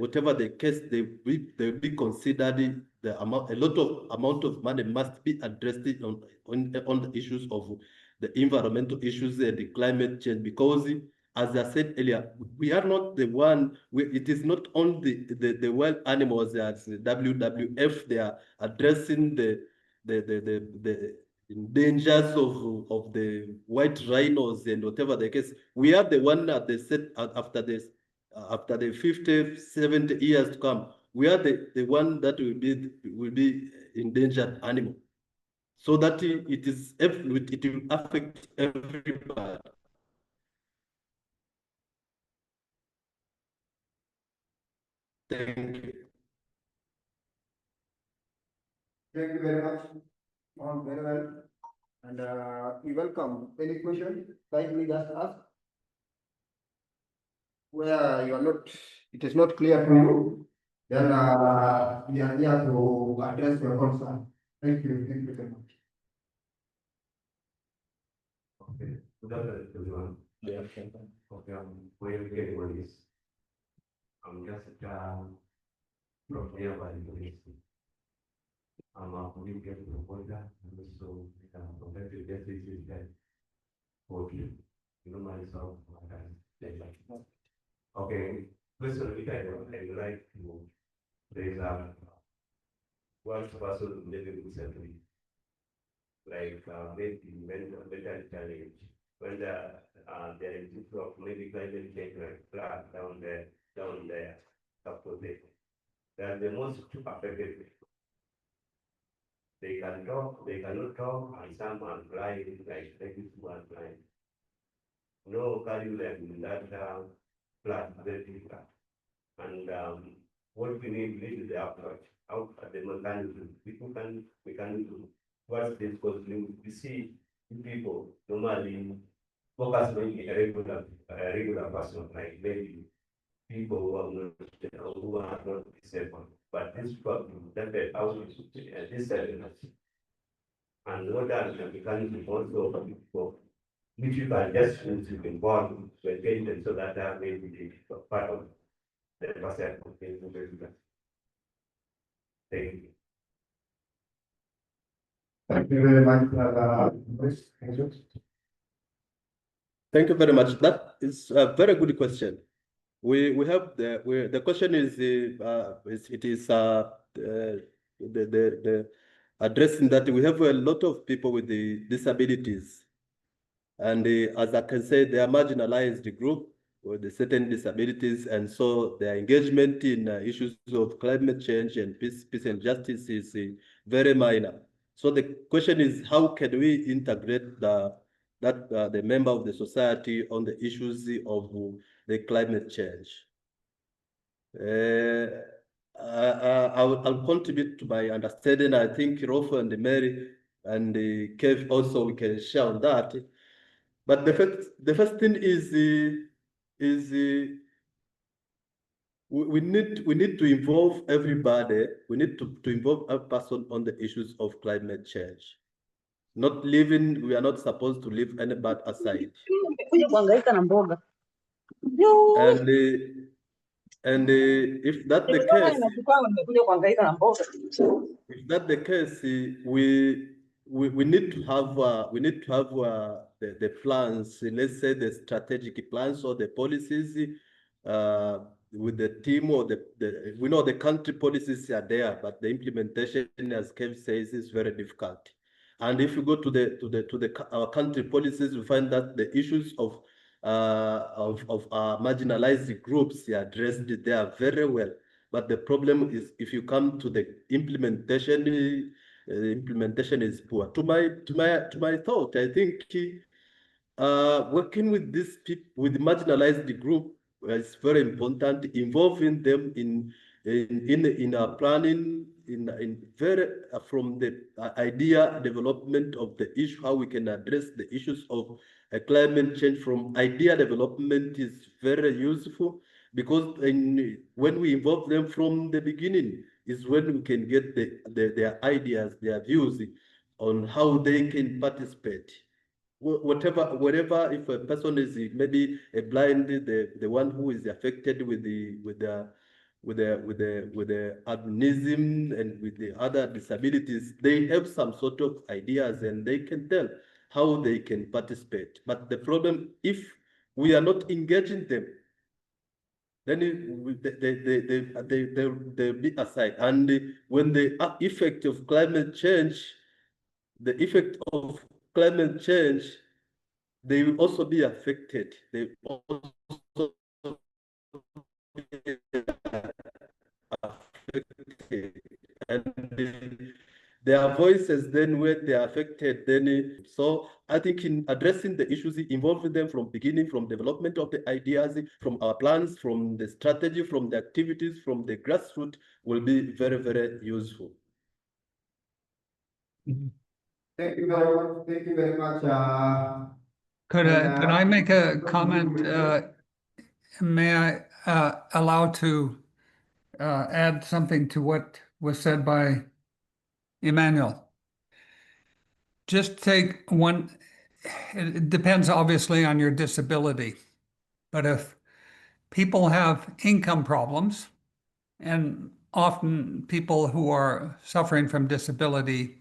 whatever the case, they will be considered. A lot of amount of money must be addressed on the issues of the environmental issues and the climate change, because as I said earlier, we are not the one. It is not only the wild animals as the WWF. They are addressing the dangers of the white rhinos and whatever the case. We are the one at the set after this. After the 50, 70 years to come, we are the one that will be endangered animal. So that it will affect everybody. Thank you. Thank you very much. Very well. And we welcome any question. Kindly just ask. Where you are not, it is not clear to you, then we are here to address your concern. Thank you very much. Okay, good afternoon, everyone. Yeah. Okay, where you get one is, I'm just from nearby university. I'm a political reporter, and also competitive justice is that okay, you know myself, okay, personally, I would like to raise one person living recently, like maybe mental challenge, when there is issue of maybe climate change, like flood down there, up to there. They are the most affected people. They can talk, they cannot talk, and some are blind, like people are blind. No curriculum in that flood, and what we need is the approach. Out at the mechanism, we can do what's this, because we see people normally focus on a regular person, like maybe people who are not disabled. But this problem that the house this and what are the mechanism also for people which you can just use to involve to engage them, so that maybe the part of the process of being Thank you. Thank you very much. Thank you very much. That is a very good question. We have the question is it is the addressing that we have a lot of people with the disabilities, and as I can say, they are marginalized group with the certain disabilities, and so their engagement in issues of climate change and peace and justice is very minor. So the question is, how can we integrate the member of the society on the issues of the climate change? I'll contribute to my understanding. I think Rofo and Mary and Kev also we can share on that. But the first thing is we need to involve everybody. We need to involve a person on the issues of climate change. Not leaving, we are not supposed to leave anybody aside. And if that's the case, we need to have the plans, let's say the strategic plans or the policies with the team or we know the country policies are there, but the implementation, as Kev says, is very difficult. And if you go to our country policies, we find that the issues of marginalized groups are addressed there very well. But the problem is, if you come to the implementation, implementation is poor. To my thought, I think working with these people, with marginalized group, is very important. Involving them in our planning, in very from the idea development of the issue, how we can address the issues of climate change from idea development is very useful, because when we involve them from the beginning is when we can get their ideas, their views on how they can participate. Whatever, if a person is maybe a blind, the one who is affected with the albinism and with the other disabilities, they have some sort of ideas and they can tell how they can participate. But the problem, if we are not engaging them, then they'll be aside. And when the effect of climate change, they will also be affected. They will also be affected. And their voices, then when they are affected, then so I think in addressing the issues, involving them from beginning, from development of the ideas, from our plans, from the strategy, from the activities, from the grassroots, will be very, very useful. Thank you very much. Thank you very much. Could I make a comment? May I allow to add something to what was said by Imanuel? Just take one, it depends obviously on your disability, but if people have income problems, and often people who are suffering from disability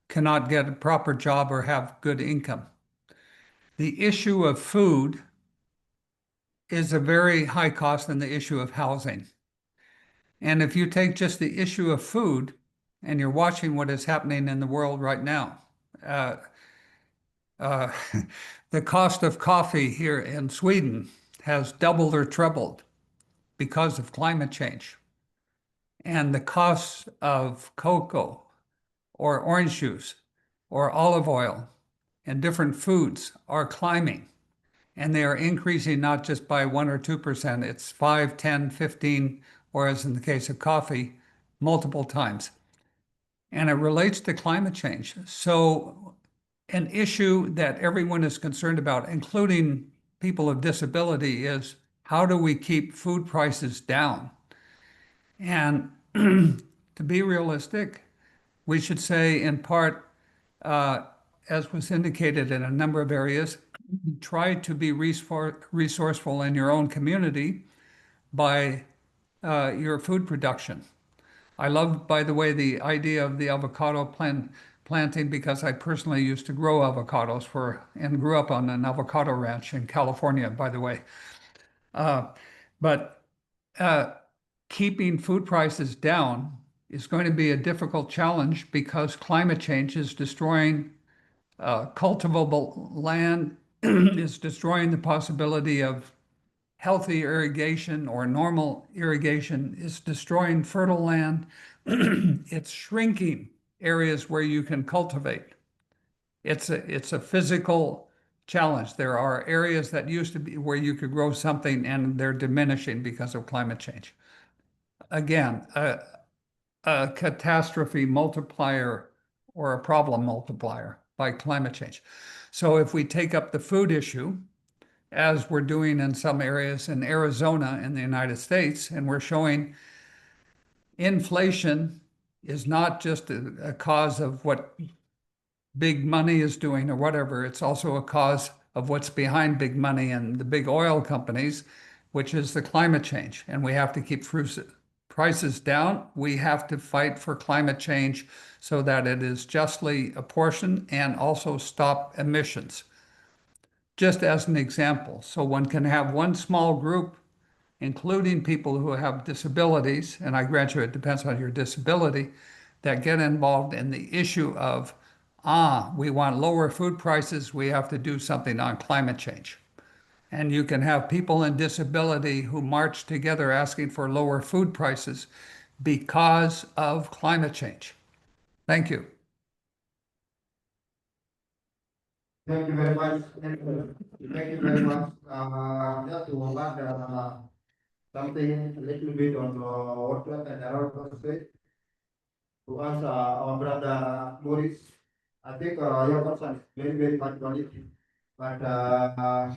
cannot get a proper job or have good income. The issue of food is a very high cost than the issue of housing. And if you take just the issue of food, and you're watching what is happening in the world right now, the cost of coffee here in Sweden has doubled or trebled because of climate change. And the costs of cocoa or orange juice or olive oil and different foods are climbing. And they are increasing not just by 1 or 2%, it's 5, 10, 15, whereas in the case of coffee, multiple times. And it relates to climate change. So an issue that everyone is concerned about, including people with disability, is how do we keep food prices down? And to be realistic, we should say in part, as was indicated in a number of areas, try to be resourceful in your own community by your food production. I love, by the way, the idea of the avocado planting, because I personally used to grow avocados and grew up on an avocado ranch in California, by the way. But keeping food prices down is going to be a difficult challenge because climate change is destroying cultivable land, is destroying the possibility of healthy irrigation or normal irrigation, is destroying fertile land. It's shrinking areas where you can cultivate. It's a physical challenge. There are areas that used to be where you could grow something and they're diminishing because of climate change. Again, a catastrophe multiplier or a problem multiplier by climate change. So if we take up the food issue, as we're doing in some areas in Arizona in the United States, and we're showing inflation is not just a cause of what big money is doing or whatever, it's also a cause of what's behind big money and the big oil companies, which is the climate change. And we have to keep prices down. We have to fight for climate change so that it is justly apportioned and also stop emissions. Just as an example, so one can have one small group, including people who have disabilities, and I grant you it depends on your disability, that get involved in the issue of, we want lower food prices, we have to do something on climate change. And you can have people in disability who march together asking for lower food prices because of climate change. Thank you. Thank you very much. Thank you very much. Just to add something a little bit on what and around said. To answer our brother Maurice, I think your concern is very much valid. But I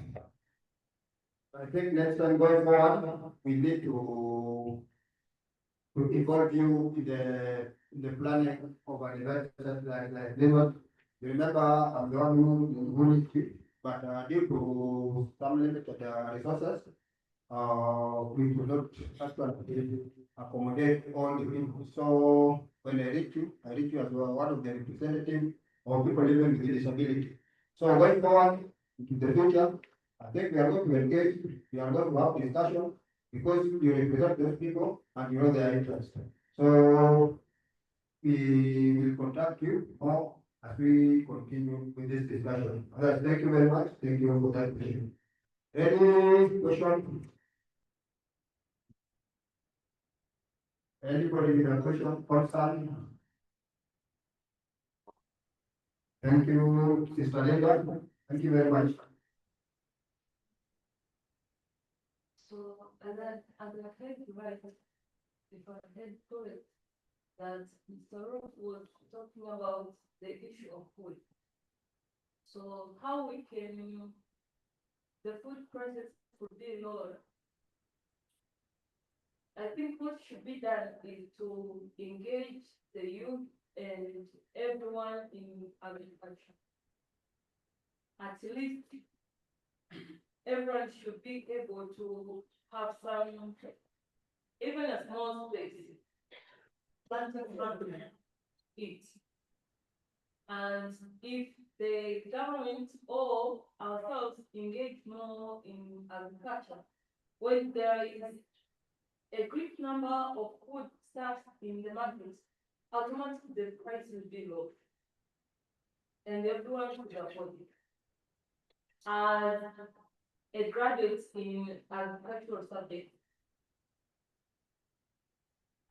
think next time going forward, we need to involve you in the planning of an event like this one. You remember, I'm the one who needs to, but due to some limited resources, we could not actually accommodate all the people. So when I reach you as one of the representatives of people living with disability. So going forward into the future, I think we are going to engage, we are going to have discussion because you represent those people and you know their interests. So we will contact you more as we continue with this discussion. Thank you very much. Thank you for that question. Any question? Anybody with a question, concern? Thank you, Sister Linda. Thank you very much. So, as I heard right, if I heard correct, that Mr. Roth was talking about the issue of food. So, how we can, the food prices could be lower. I think what should be done is to engage the youth and everyone in agriculture. At least everyone should be able to have some, even a small space, planting something eat. And if the government or ourselves engage more in agriculture, when there is a great number of food stuff in the market, automatically the price will be low. And everyone should afford it. As a graduate in agricultural subject,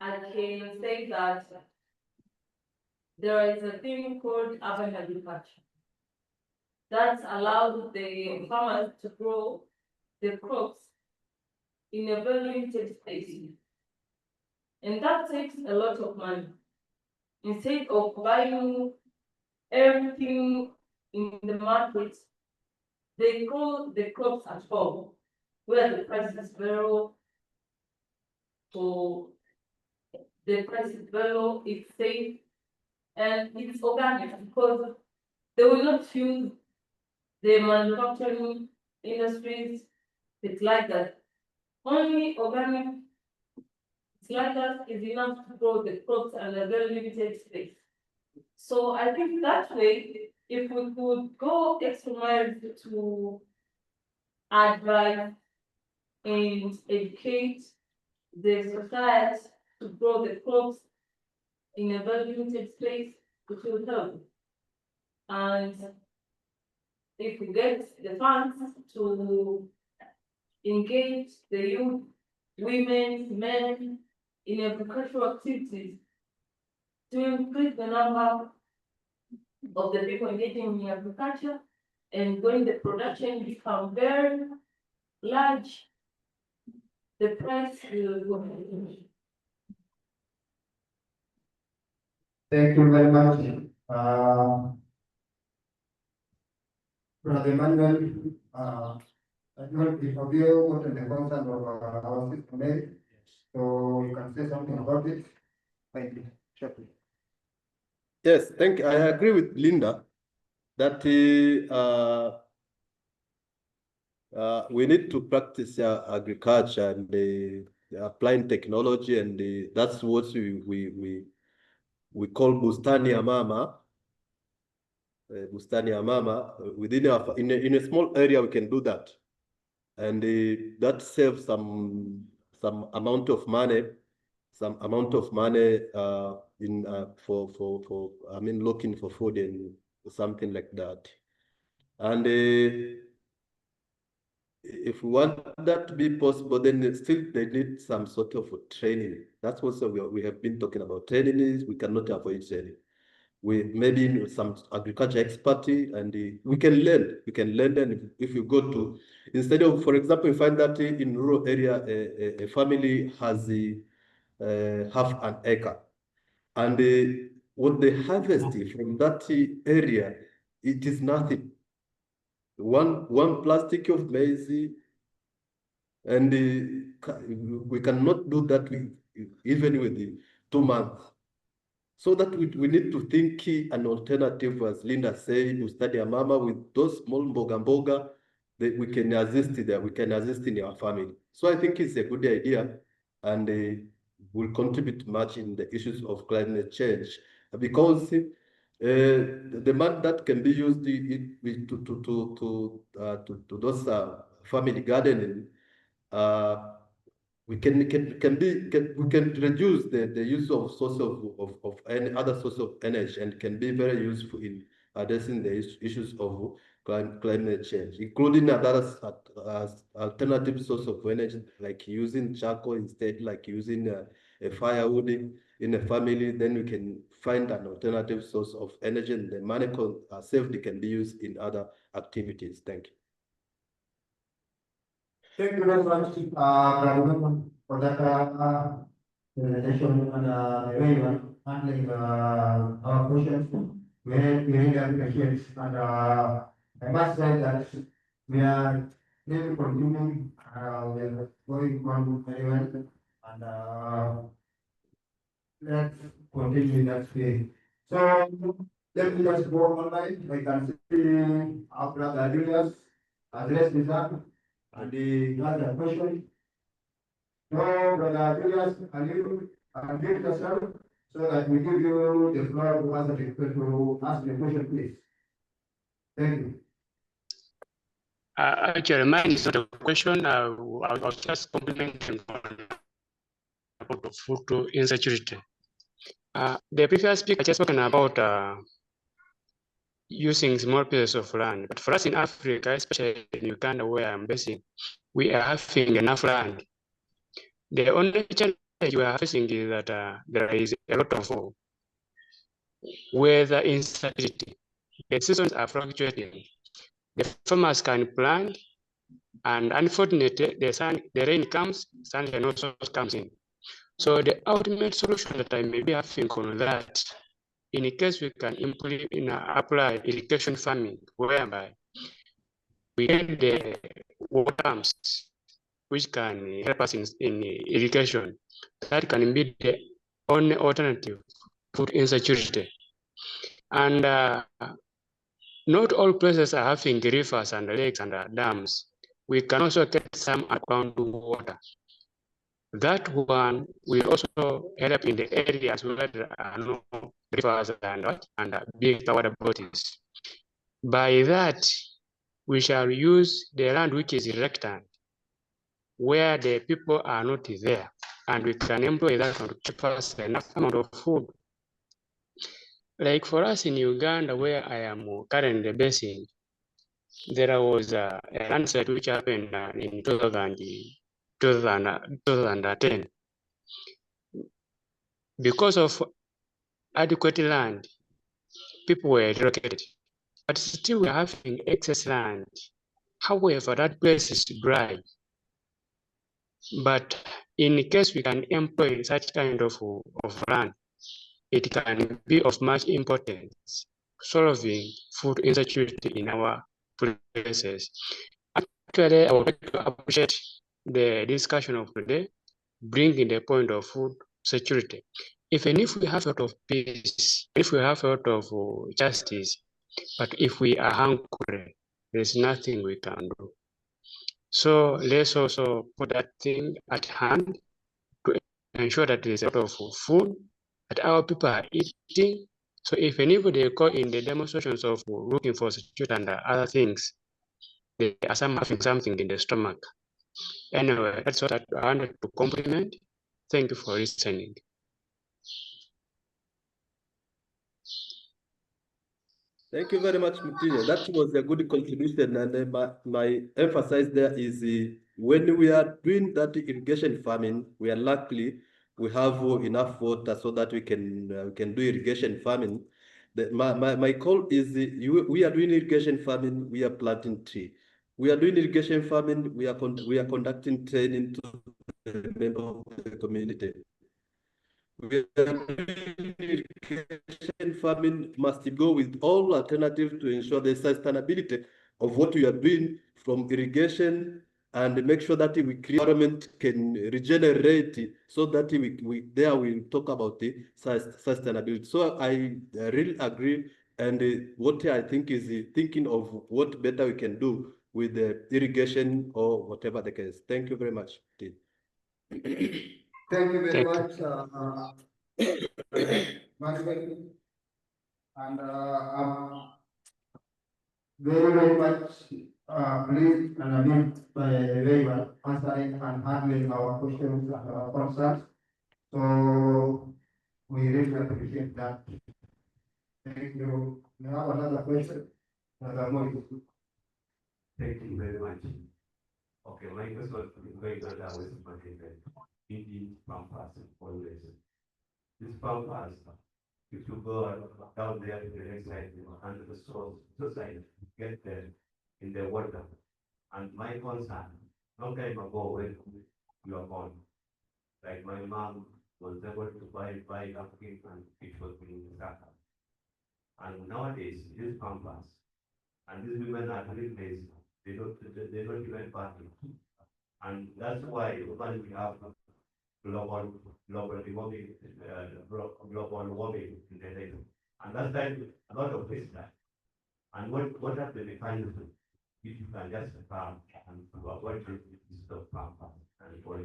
I can say that there is a thing called urban agriculture that allows the farmers to grow the crops in a very limited space. And that takes a lot of money. Instead of buying everything in the market, they grow the crops at home, where the price is very low. So the price is very low, it's safe, and it's organic because they will not use the manufacturing industries. It's like that. Only organic sliders is enough to grow the crops under a very limited space. So I think that way, if we could go extra miles to advise and educate the society to grow the crops in a very limited space, it will help. And if we get the funds to engage the youth, women, men in agricultural activities, to increase the number of the people engaging in agriculture, and when the production become very large, the price will go. Thank you very much. Brother Imanuel, I don't know if of you gotten the consent of our system made, so you can say something about it. Thank you. Shortly. Yes, thank you. I agree with Linda that we need to practice agriculture and applying technology, and that's what we call Bustani ya Mama. Bustani ya Mama. Within in a small area, we can do that, and that saves some amount of money, in for I mean looking for food and something like that, and if we want that to be possible, then still they need some sort of training. That's also we have been talking about. Training is we cannot avoid training. We maybe some agriculture expertise, and we can learn. And if you go to, instead of, for example, you find that in rural area, a family has half an acre, and what they harvest from that area, it is nothing. One plastic of maize, and we cannot do that even with the 2 months. So that we need to think an alternative, as Linda said, to study a mama with those small mboga that we can assist there. We can assist in our family. So I think it's a good idea, and will contribute much in the issues of climate change, because the money that can be used to those family gardening, we can reduce the use of source of any other source of energy, and can be very useful in addressing the issues of climate change, including other alternative source of energy, like using charcoal instead, like using a firewood in a family. Then we can find an alternative source of energy, and the money saved can be used in other activities. Thank you. Thank you very much, for that presentation and the way you are handling our questions. We really appreciate, and I must say that we are really continuing, we are going on very well, and let's continue that way. So let me just go online. I can see our brother Julius address this up. And the other question. No, brother Julius, can you unmute yourself so that we give you the floor to ask the question, please? Thank you. Actually, mine is not a question. I was just complimenting about food insecurity. The previous speaker just spoken about using small pieces of land, but for us in Africa, especially in Uganda, where I'm based, we are having enough land. The only challenge we are facing is that there is a lot of weather instability. The seasons are fluctuating. The farmers can plant, and unfortunately, the rain comes, sunshine also comes in. So the ultimate solution that I may be having on that, in case we can apply irrigation farming, whereby we get the water pumps which can help us in irrigation, that can be the only alternative food insecurity. And not all places are having rivers and lakes and dams. We can also get some abounding water. That one will also help in the areas where there are no rivers and big water bodies. By that, we shall use the land which is reluctant, where the people are not there, and we can employ that to keep us enough amount of food. Like for us in Uganda, where I am currently based in, there was a landslide which happened in 2010. Because of adequate land, people were relocated. But still we're having excess land. However, that place is dry. But in case we can employ such kind of land, it can be of much importance solving food insecurity in our places. Actually, I would like to appreciate the discussion of today, bringing the point of food security. Even if we have a lot of peace, if we have a lot of justice, but if we are hungry, there's nothing we can do. So let's also put that thing at hand to ensure that there's a lot of food that our people are eating. So if anybody go in the demonstrations of looking for security and other things, they are having something in the stomach. Anyway, that's what I wanted to compliment. Thank you for listening. Thank you very much, Mutinyo. That was a good contribution, and my emphasis there is when we are doing that irrigation farming, we are lucky we have enough water so that we can do irrigation farming. My call is we are doing irrigation farming, we are planting tree. We are doing irrigation farming, we are conducting training to the member of the community. We are doing irrigation farming must go with all alternatives to ensure the sustainability of what we are doing from irrigation and make sure that we create environment can regenerate so that we talk about the sustainability. So I really agree, and what I think is thinking of what better we can do with the irrigation or whatever the case. Thank you very much. Thank you very Thank you. much, Manuel. And I'm very, very much pleased and amused by very well answering and handling our questions and our concerns. So we really appreciate that. Thank you. We have another question. Thank you very much. Okay, my first one is going on that was Indian pampas always. This pampas, if you go down there to the next side, under the source, side, get there in the water. And my concern, long time ago when you are born, like my mom was able to buy napkin and it was being stuck. And nowadays, these pampas, and these women are really lazy. They don't even party. And that's why when we have global warming, global warming in the day. And that's time a lot of waste time. And what are the mechanisms if you can just farm and to avoid this stuff farm and for the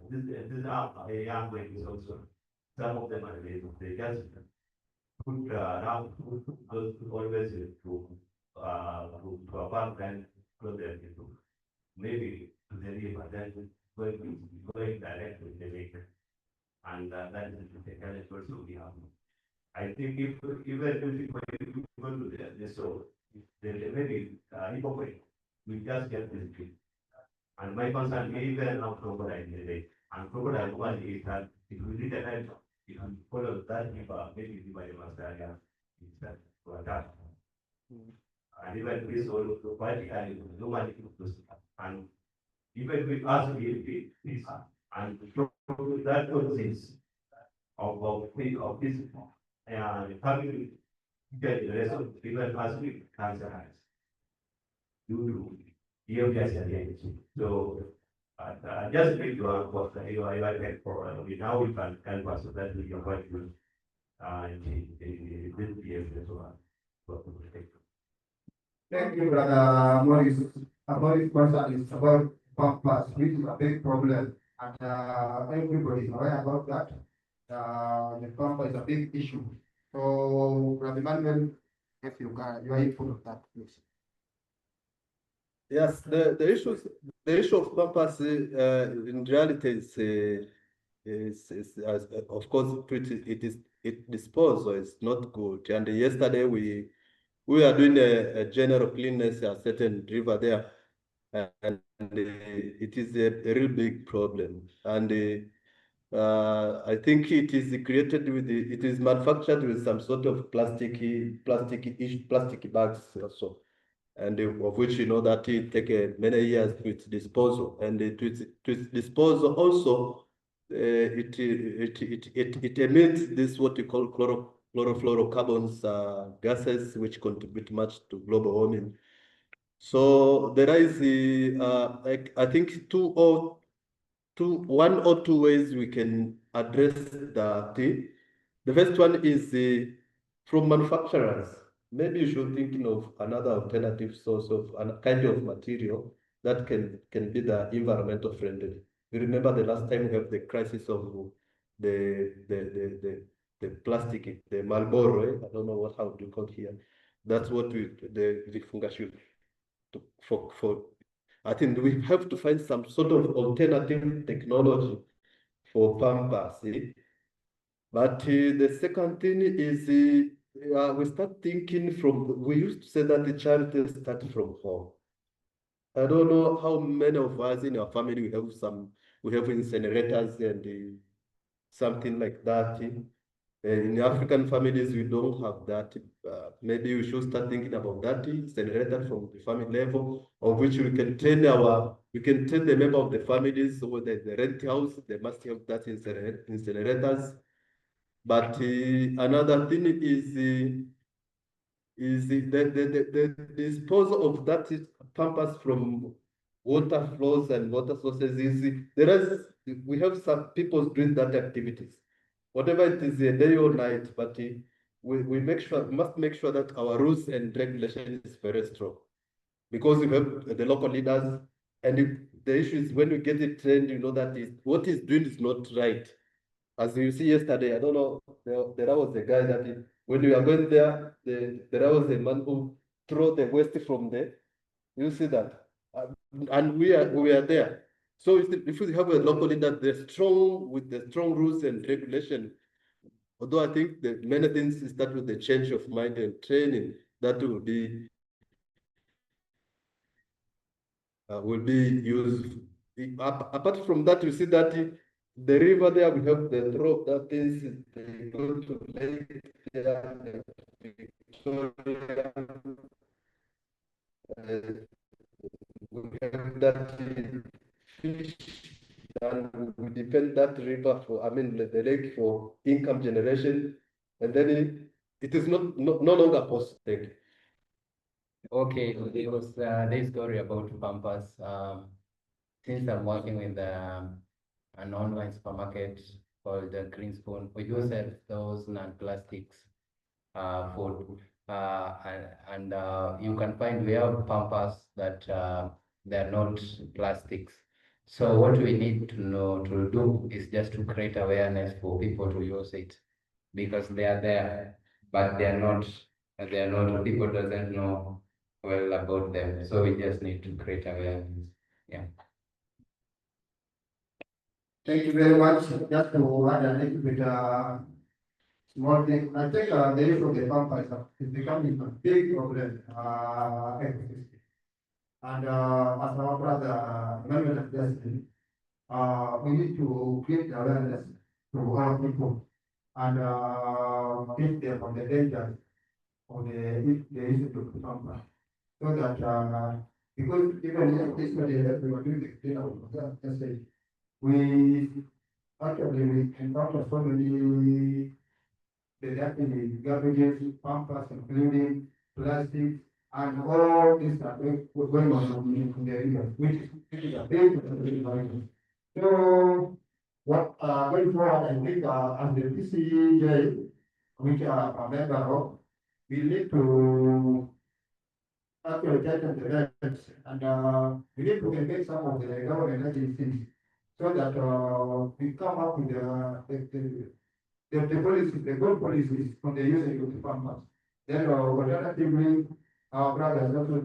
this are a young ladies also. Some of them are lazy. They just put around those always to a farm and close their people. Maybe to the river, then going directly to the lake. And that is the challenge also we have. I think if even if you go to the soul, then maybe hypocrite, we just get this thing. And my concern may even now crocodile today. And crocodile one is that if we did a help, if we follow that river, maybe the Master is that to attack. And even this all practically nobody and even with us we this and that consists of this family get the rest of even us we cancer has due to EOS. So just make your what I like for now we can help us so that we can quite good in this year as well. Thank you, Brother Morris. Morris concern is about pampas, which is a big problem, and everybody is aware about that. The pampas is a big issue. So, Brother Manuel, if you can, you are in full of that, please. Yes, the issue of pampas in reality is of course it disposal is not good. And yesterday we are doing a general cleanness at a certain river there, and it is a real big problem. And I think it is created with it is manufactured with some sort of plastic bags also, and of which you know that it take many years to its disposal, and to its disposal also, it emits this what you call chlorofluorocarbons gases, which contribute much to global warming. So there is I think one or two ways we can address that. The first one is from manufacturers. Maybe you should thinking of another alternative source of a kind of material that can be the environmental friendly. You remember the last time we have the crisis of the plastic, the Marlboro, I don't know how to call it here. That's what the fungus should for I think we have to find some sort of alternative technology for Pampers. But the second thing is we start thinking we used to say that the charity starts from home. I don't know how many of us in our family we have incinerators and something like that. In African families, we don't have that. Maybe we should start thinking about that generated from the family level, of which we can train the member of the families, so the rent house, they must have that incinerators. But another thing is the disposal of that Pampers from water flows and water sources we have some people doing that activities. Whatever it is, a day or night, but we must make sure that our rules and regulation is very strong, because we have the local leaders, and the issue is when we get it trained, you know that what he's doing is not right. As you see yesterday, I don't know, there was a guy that when we are going there, there was a man who threw the waste from there. You see that, and we are there. So if we have a local leader, with the strong rules and regulation, although I think that many things start with the change of mind and training, that will be used. Apart from that, you see that the river there, we have the drop that is they go to lake there, Victoria, we have that fish, and we depend that river the lake for income generation, and then it is no longer possible. Okay, there was this story about Pampers. Since I'm working with an online supermarket called Green Spoon, we do sell those non-plastics food, and you can find we have Pampers that they're not plastics. So what we need to do is just to create awareness for people to use it, because they are there, but they are not. People doesn't know well about them. So we just need to create awareness. Yeah. Thank you very much. Just to add a little bit small thing, I think the issue of the Pampers is becoming a big problem ecosystem. And as our brother Imanuel has just said, we need to create awareness to our people and teach them on the dangers of the issue of the Pampers. So that because even if this study that we were doing the cleanup, just say, we actually we encounter so many the garbages, Pampers, including plastic, and all these are going on in the area, which is a big problem. So, what going forward, I think as the PCJ, which are a member of, we need to actually tighten the belts, and we need to engage some of the government agencies so that we come up with the policies, the good policies on the usage of the Pampers. Then alternatively, our brothers also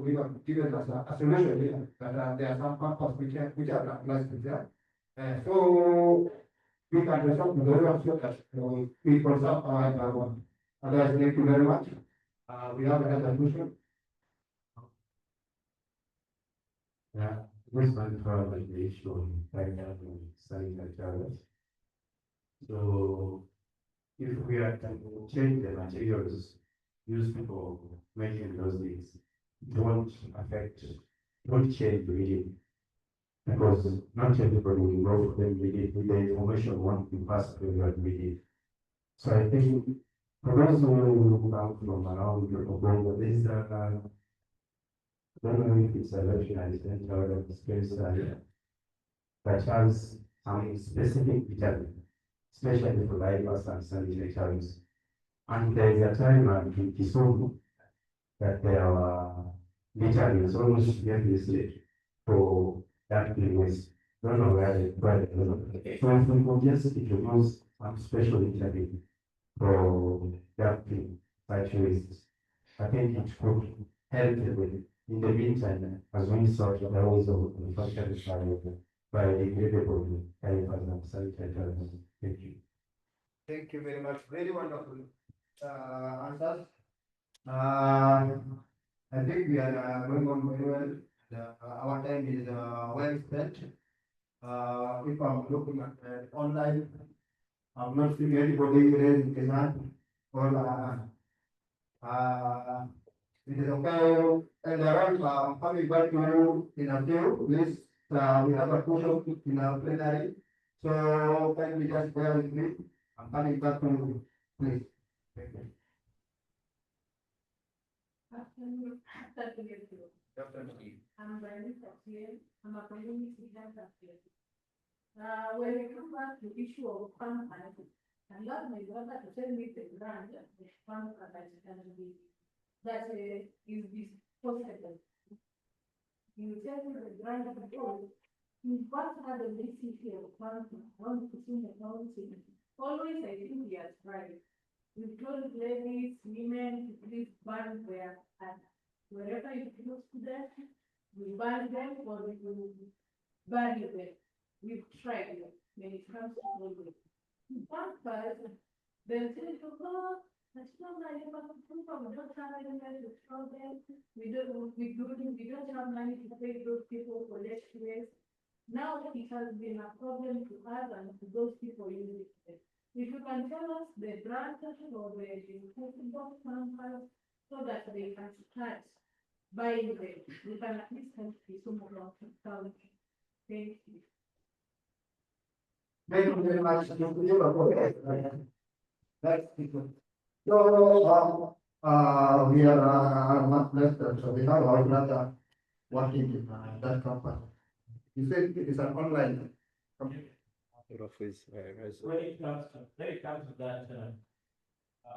given us a solution here that there are some Pampers which are not plastic there. So we can result to those ones so that we conserve our environment. Otherwise, thank you very much. We have another question. Yeah, this one probably the issue of financial selling materials. So if we are to change the materials used for making those things, it won't affect, it won't change the meaning. Because not everybody will know them immediately, the information won't be passed to everyone immediately. So I think for those who come from around the world, this I don't know if it's a recognized center of space that has some specific vitamin, especially for diapers and sanitary towels. And there is a time in Kisumu that there were vitamins almost every for that place. Don't know where they so if we could just introduce some special vitamin for that thing, such waste, I think it could help with in the meantime, as we sort the ways of manufacturing biodegradable diapers and sanitary towels. Thank you. Thank you very much. Very wonderful answers. I think we are going on very well. Our time is well spent. If I'm looking at online, I'm not seeing anybody raising his hand. Or it is okay. And around coming back to you in a few, please. We have a question in our plenary. So can we just bear with me? I'm coming back to you, please. Thank you. I'm very happy. I'm a community health officer. When we come back to the issue of farm management, I love my brother to tell me the grant that the farm can be that is possible. You tell me the grant because you what are the necessity of farming, one putting the policy. Always I think we are right. We told ladies, women, please ban their wherever you close to that, we ban them or we will bury them. We've tried when it comes to children. One person, they'll say, oh, that's not my neighbor, we don't have any money to throw them. We don't have money to pay those people for their years. Now it has been a problem to us and to those people using it. If you can tell us the branches or the possible samples so that they can start buying them, we can at least help people more. Thank you. Thank you very much. That's good. So, we are not left, so we have our brother working in that company. You said it is an online company. When it comes to that,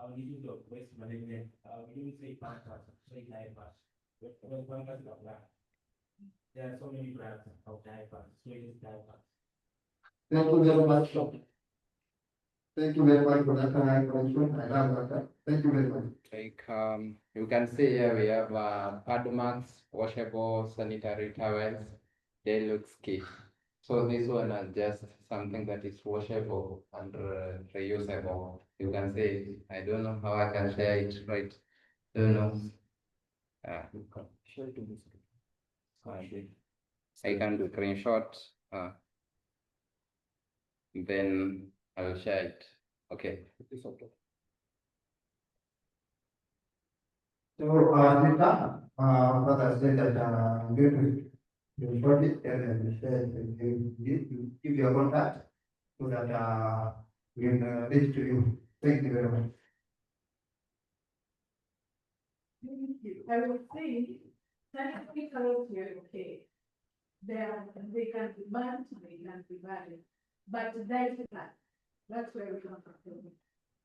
on the issue of waste management, we do say pampers, say diapers. When pampers are black, there are so many brands of diapers, so it is diapers. Thank you very much. Thank you very much for that question. I love that. Thank you very much. Like you can see here we have pad marks, washable sanitary towels. They look ski. So this one is just something that is washable and reusable. You can see. I don't know how I can share it right. Don't know. I can do screenshot. Then I will share it. Okay. So, Nita, brother said that I'm going to report it and give your contact so that we can reach to you. Thank you very much. Thank you. I would say scientific colors are okay. They can be burnt, they can be buried. But that's where we come from.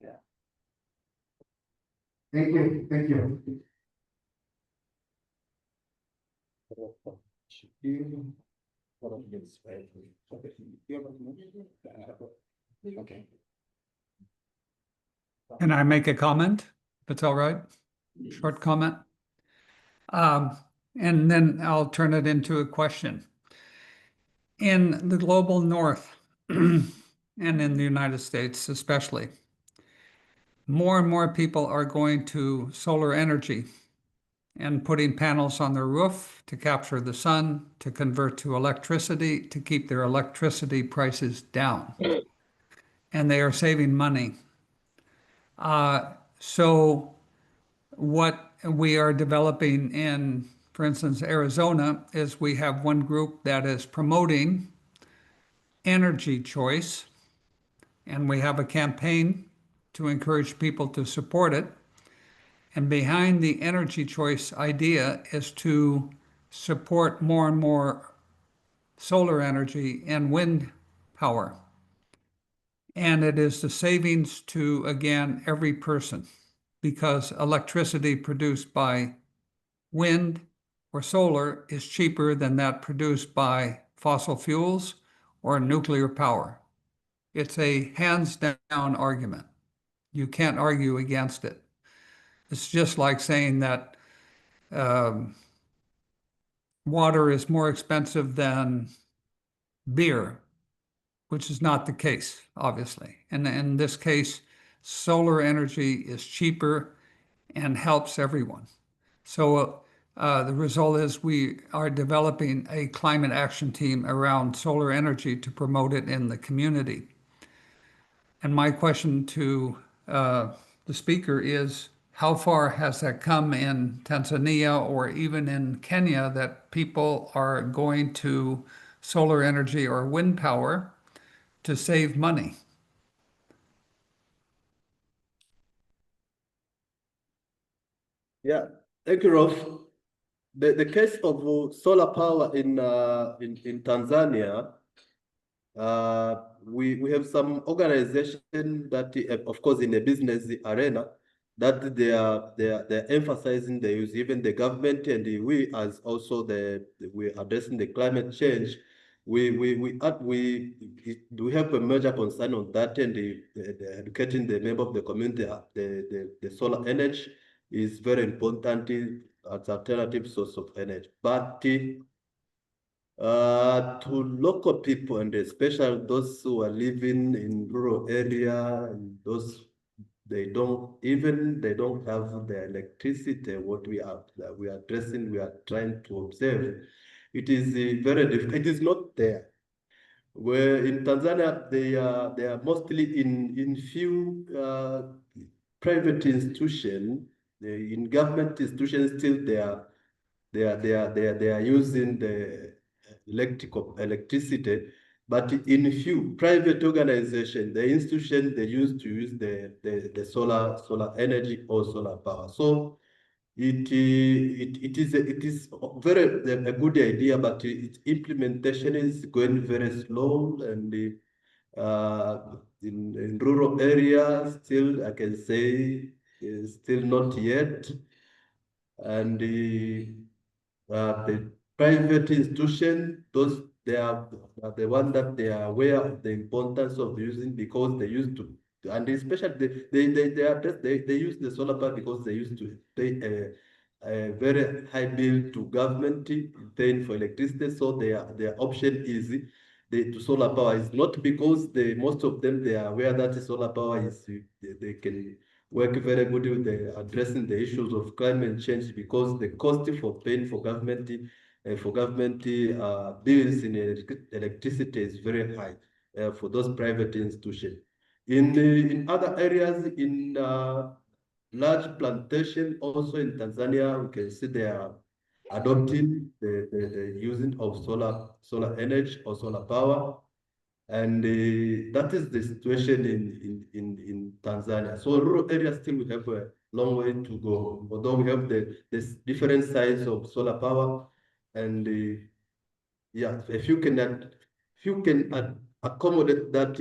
Yeah. Thank you. Thank you. Okay. Can I make a comment? If it's all right? Short comment. And then I'll turn it into a question. In the global north, and in the United States especially, more and more people are going to solar energy and putting panels on their roof to capture the sun, to convert to electricity, to keep their electricity prices down. and they are saving money. So what we are developing in, for instance, Arizona, is we have one group that is promoting energy choice, and we have a campaign to encourage people to support it. And behind the energy choice idea is to support more and more solar energy and wind power. And it is the savings to, again, every person, because electricity produced by wind or solar is cheaper than that produced by fossil fuels or nuclear power. It's a hands down argument. You can't argue against it. It's just like saying that water is more expensive than beer, which is not the case, obviously. And in this case, solar energy is cheaper and helps everyone. So the result is we are developing a climate action team around solar energy to promote it in the community. And my question to the speaker is, how far has that come in Tanzania or even in Kenya that people are going to solar energy or wind power to save money? Yeah, thank you, Rolf. The case of solar power in Tanzania, we have some organization that, of course, in the business arena, that they're emphasizing the use. Even the government and we, as also we're addressing the climate change. We have a major concern on that, and the educating the member of the community. The solar energy is very important as alternative source of energy, but to local people, and especially those who are living in rural area, and those they don't have the electricity. What we are addressing, we are trying to observe. It is very difficult. It is not there. Where in Tanzania they are mostly in few private institutions. In government institutions still they are using the electricity, but in few private organizations, the institution, they used to use the solar energy or solar power. So it is very a good idea, but its implementation is going very slow, and in rural areas still, I can say, still not yet. And the private institution, those they are the one that they are aware of the importance of using, because they used to, and especially they use the solar power because they used to pay a very high bill to government paying for electricity. So their option is to solar power. Is not because most of them they are aware that solar power is they can work very good with addressing the issues of climate change, because the cost for paying for government bills in electricity is very high for those private institutions. In other areas, in large plantation, also in Tanzania, we can see they are adopting the using of solar energy or solar power. And that is the situation in Tanzania. So rural areas still we have a long way to go, although we have the different size of solar power. And yeah, if you can accommodate that,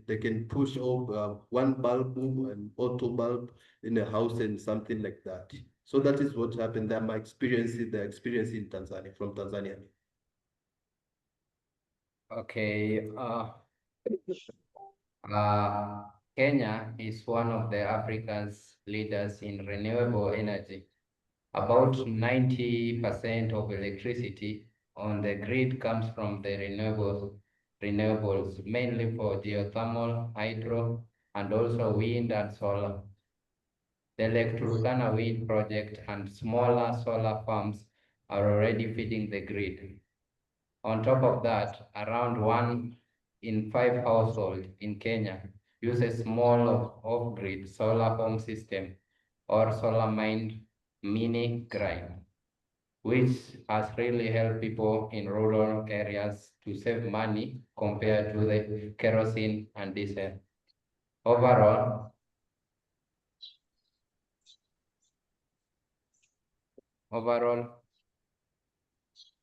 they can push over one bulb and auto bulb in a house and something like that. So that is what happened. That my experience, the experience in Tanzania, from Tanzania. Okay. Kenya is one of the Africa's leaders in renewable energy. About 90% of electricity on the grid comes from the renewables, mainly for geothermal, hydro, and also wind and solar. The Lake Turkana wind project and smaller solar farms are already feeding the grid. On top of that, around in 5 households in Kenya use a small off-grid solar home system or solar mined mini grid, which has really helped people in rural areas to save money compared to the kerosene and diesel. Overall,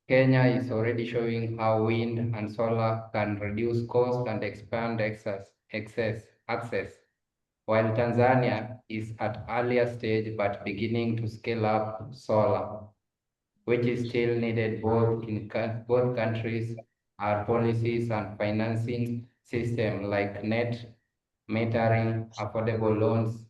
Kenya is already showing how wind and solar can reduce cost and expand access, while Tanzania is at earlier stage but beginning to scale up solar, which is still needed both in both countries. Our policies and financing system like net metering, affordable loans,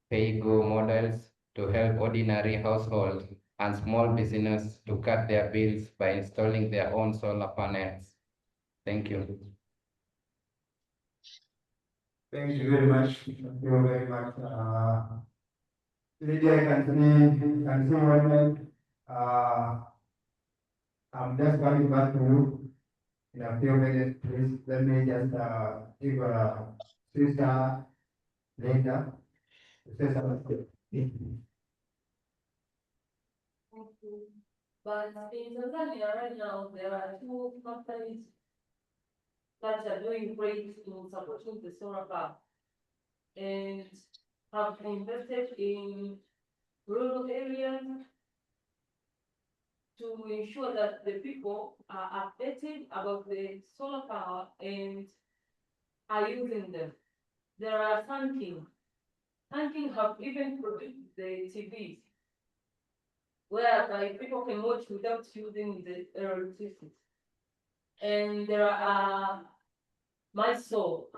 pay-go models to help ordinary households and small business to cut their bills by installing their own solar panels. Thank you. Thank you very much. Thank you very much. Lydia, can see one minute. I'm just coming back to you in a few minutes, please. Let me just give sister later to say something. But in Tanzania right now, there are 2 companies that are doing great in supporting the solar power and have invested in rural areas to ensure that the people are updated about the solar power and are using them. There are Sunking. Sunking have even produced the TVs whereby people can watch without using the electricity. And there are My Soul.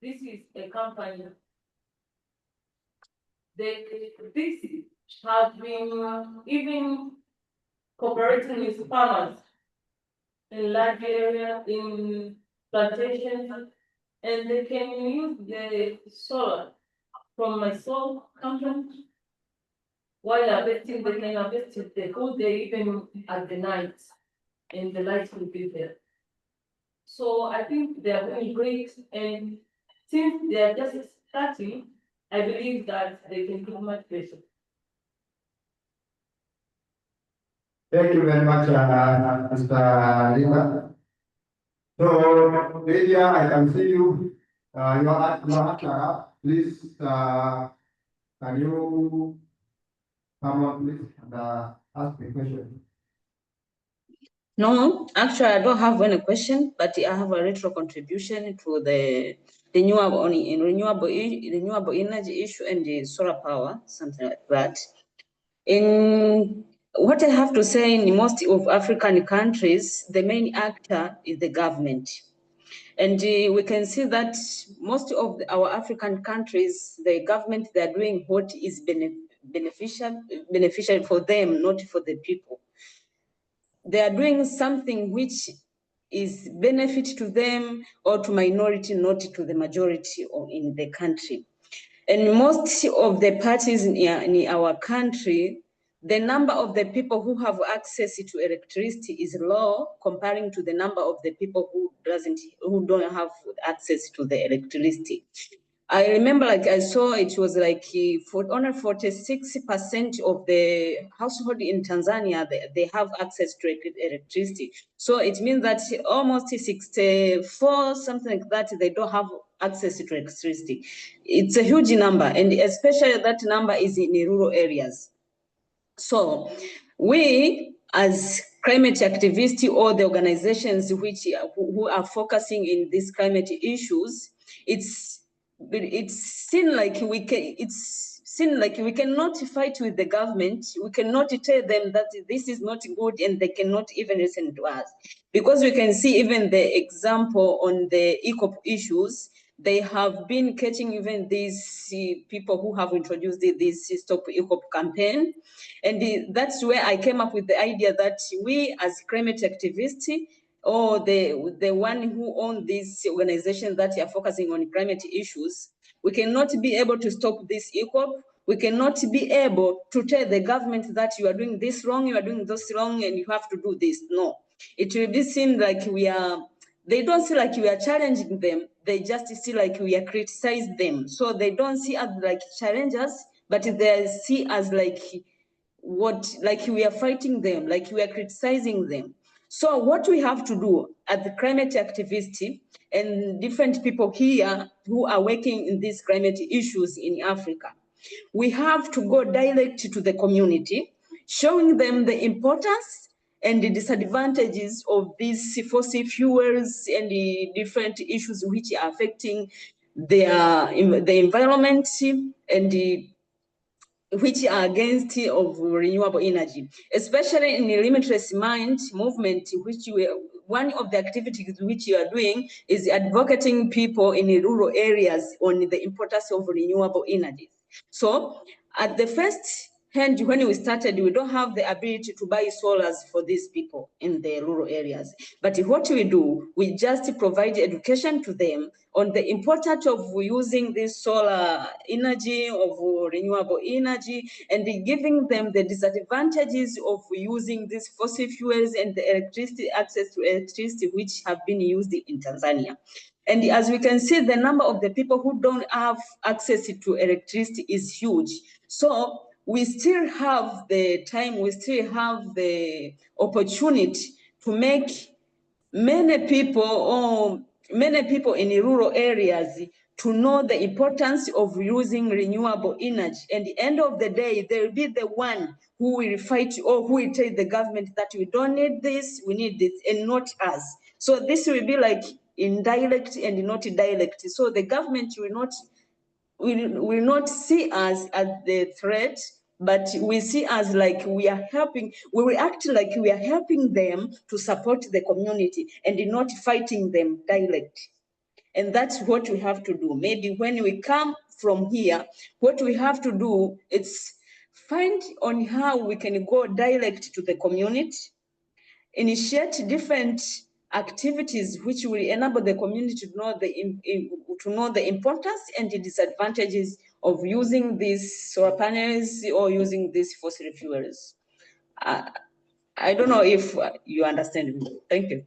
This is a company. This has been even cooperating with farmers in large areas, in plantations, and they can use the solar from My Soul company. While harvesting, they can harvest it the whole day, even at the night, and the lights will be there. So I think they are doing great, and since they are just starting, I believe that they can do much better. Thank you very much, Mr. Lima. So, Lydia, I can see you. Your up. Please, can you come on, please, and ask the question? No, actually, I don't have any question, but I have a retro contribution to the renewable energy issue and the solar power, something like that. In what I have to say, in most of African countries, the main actor is the government. And we can see that most of our African countries, the government, they're doing what is beneficial for them, not for the people. They are doing something which is benefit to them or to minority, not to the majority in the country. And most of the parties in our country, the number of the people who have access to electricity is low comparing to the number of the people who don't have access to the electricity. I remember, like I saw, it was like only 46% of the household in Tanzania, they have access to electricity. So it means that almost 64, something like that, they don't have access to electricity. It's a huge number, and especially that number is in rural areas. So we, as climate activists or the organizations who are focusing in these climate issues, it's seen like we cannot fight with the government. We cannot tell them that this is not good, and they cannot even listen to us, because we can see even the example on the ECOP issues. They have been catching even these people who have introduced this Stop ECOP campaign. And that's where I came up with the idea that we as climate activists, or the one who own this organization that are focusing on climate issues, we cannot be able to stop this ECOP. We cannot be able to tell the government that you are doing this wrong, you are doing this wrong, and you have to do this. No, it will be seen like we are they don't see like we are challenging them. They just see like we are criticizing them. So they don't see us like challengers, but they see us like like we are fighting them, like we are criticizing them. So what we have to do as the climate activists and different people here who are working in these climate issues in Africa, we have to go direct to the community, showing them the importance and the disadvantages of these fossil fuels and the different issues which are affecting the environment and which are against of renewable energy, especially in the limitless mind movement, one of the activities which you are doing is advocating people in the rural areas on the importance of renewable energies. So at the first hand, when we started, we don't have the ability to buy solars for these people in the rural areas. But what we do, we just provide education to them on the importance of using this solar energy, of renewable energy, and giving them the disadvantages of using these fossil fuels and the electricity, access to electricity, which have been used in Tanzania. And as we can see, the number of the people who don't have access to electricity is huge. So we still have the time, we still have the opportunity to make many people in the rural areas to know the importance of using renewable energy. And at the end of the day, they'll be the one who will fight or who will tell the government that we don't need this, we need this, and not us. So this will be like indirect and not direct. So the government will not see us as the threat, but we see us like we are helping, we will act like we are helping them to support the community and not fighting them directly. And that's what we have to do. Maybe when we come from here, what we have to do is find on how we can go direct to the community, initiate different activities which will enable the community to know the importance and the disadvantages of using these solar panels or using these fossil fuels. I don't know if you understand me. Thank you.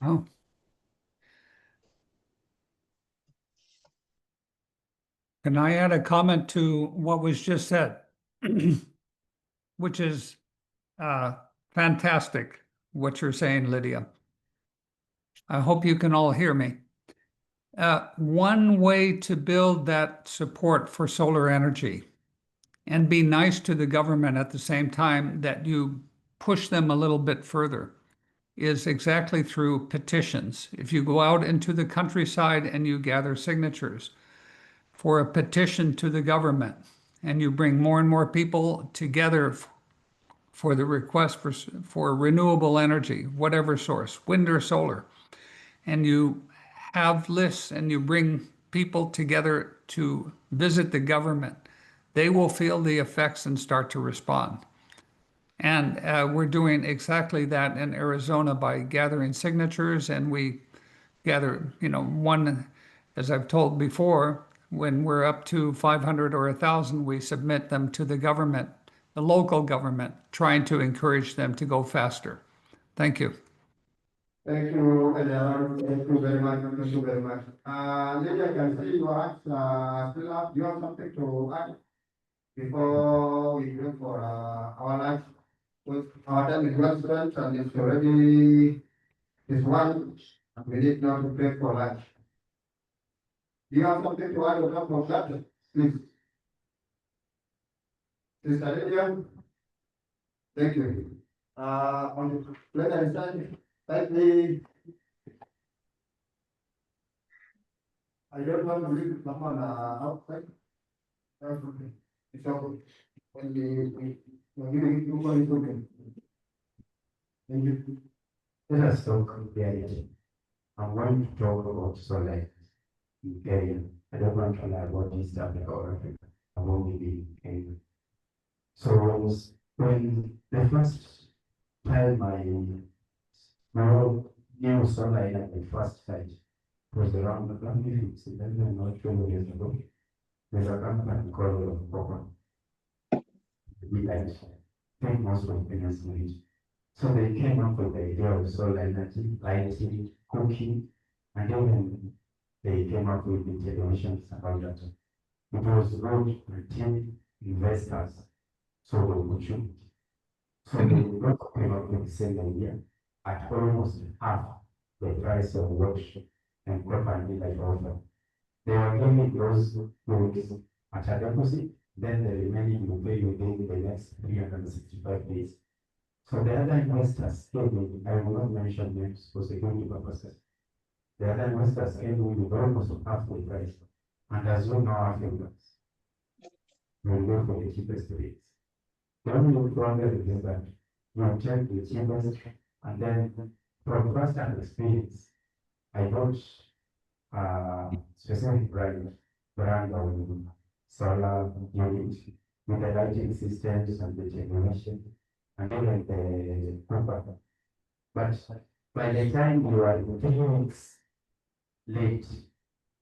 Oh. Can I add a comment to what was just said? Which is fantastic, what you're saying, Lydia. I hope you can all hear me. One way to build that support for solar energy and be nice to the government at the same time that you push them a little bit further is exactly through petitions. If you go out into the countryside and you gather signatures for a petition to the government, and you bring more and more people together for the request for renewable energy, whatever source, wind or solar, and you have lists and you bring people together to visit the government, they will feel the effects and start to respond. And we're doing exactly that in Arizona by gathering signatures, and we gather, one, as I've told before, when we're up to 500 or 1,000, we submit them to the government, the local government, trying to encourage them to go faster. Thank you. Thank you, Ella. Thank you very much. Thank you very much. Lydia, I can see your hands still up. Do you have something to add before we go for our lunch? Our time is well spent and it's already one. We need now to pray for lunch. Do you have something to add on top of that? Please. Sister Lydia? Thank you. On the plenary side, slightly, I don't want to leave someone outside. That's okay. It's okay. When you go, it's okay. Thank you. Let us talk reality. I'm going to talk about solar in Kenya. I don't want to learn about East Africa or Africa. I'm only being in Kenya. So when the first time my new solar in the first site was around the country, it's 11 or 12 years ago. There's a company called Proper. We like, I think most of Kenyans know it. So they came up with the idea of solar energy, lighting, cooking, and even they came up with the generations about that. It was good until investors saw the opportunity. So they not came up with the same idea at almost half the price of what and property like offer. They are giving those goods at a deposit, then the remaining will pay within the next 365 days. So the other investors came in, I will not mention names for security purposes. The other investors came in with almost half the price. And as you know, Africans will go for the cheapest rates. The only problem is that you check the cheapest, and then from first-hand experience, I got specific brand of solar unit with the lighting systems and the generation and even the pumper. But by the time you are 3 weeks late,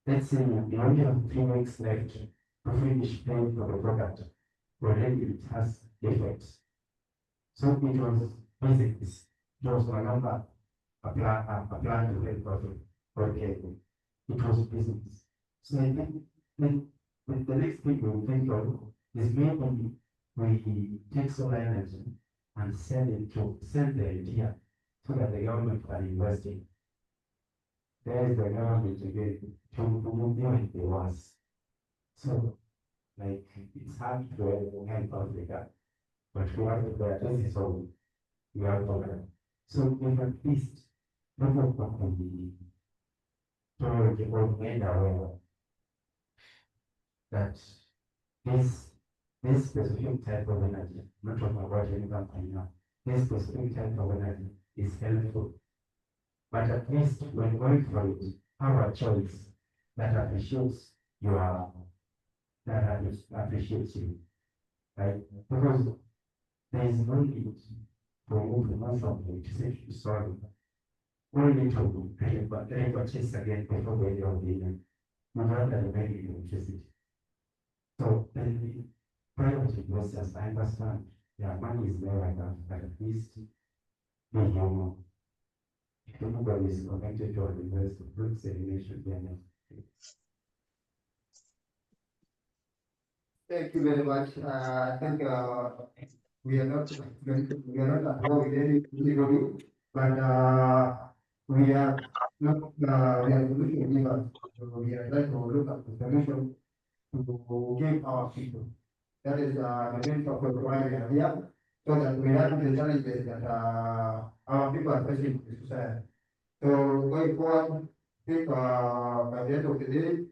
let's say you only have 3 weeks left to finish paying for the product, already it has defects. So it was basics. It was no longer a plan to get profit for cable. It was business. So I think the next thing we think of is maybe we take solar energy and sell the idea so that the government can invest in. There is the government again to implement the ones. So like it's hard to help Africa, but we have to pay attention, so we have to. So if at least not company told or made aware that this specific type of energy, not talking about any company now, this specific type of energy is helpful. But at least when going for it, have a choice that appreciates appreciates you. Right? Because there is no need to move from it to solve it. We need to repurchase again before we get on the end. We have that very electricity. So then private investors, I understand their money is there right now, but at least they know if everybody is connected to an investor, brings the relation there. Thank you very much. I think we are not at war with anybody, but we are not we are solution givers. So we are trying to look at the solution to give our people. That is the main purpose why we are here, so that we have the challenges that our people are facing in society. So going forward, I think by the end of the day,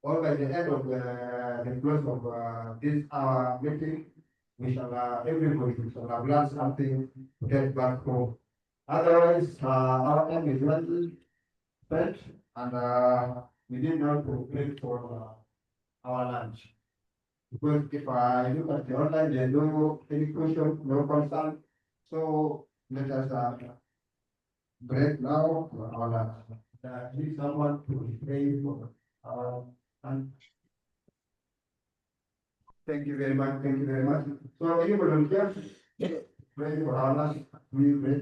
or by the end of the close of this meeting, we shall everybody shall have learned something to get back home. Otherwise, our time is well spent, and we did not prepare for our lunch. Because if I look at the online, there's no any question, no concern. So let us break now for our lunch. I need someone to pray for our lunch. Thank you very much. Thank you very much. So any volunteers? Pray for our lunch. We pray.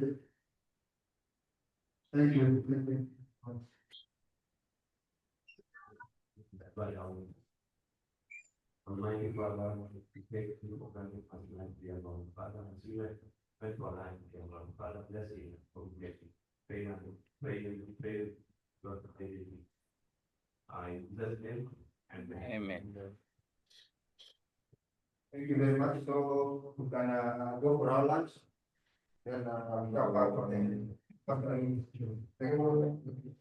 Thank you. Thank you. Almighty Father, we take you for granted as life, dear Lord, Father, as you have prayed for life, dear Lord, Father, bless you for blessing. Pray, Lord, pray with you. I bless them and amen. Thank you very much. So we can go for our lunch. Then come back for the. Thank you.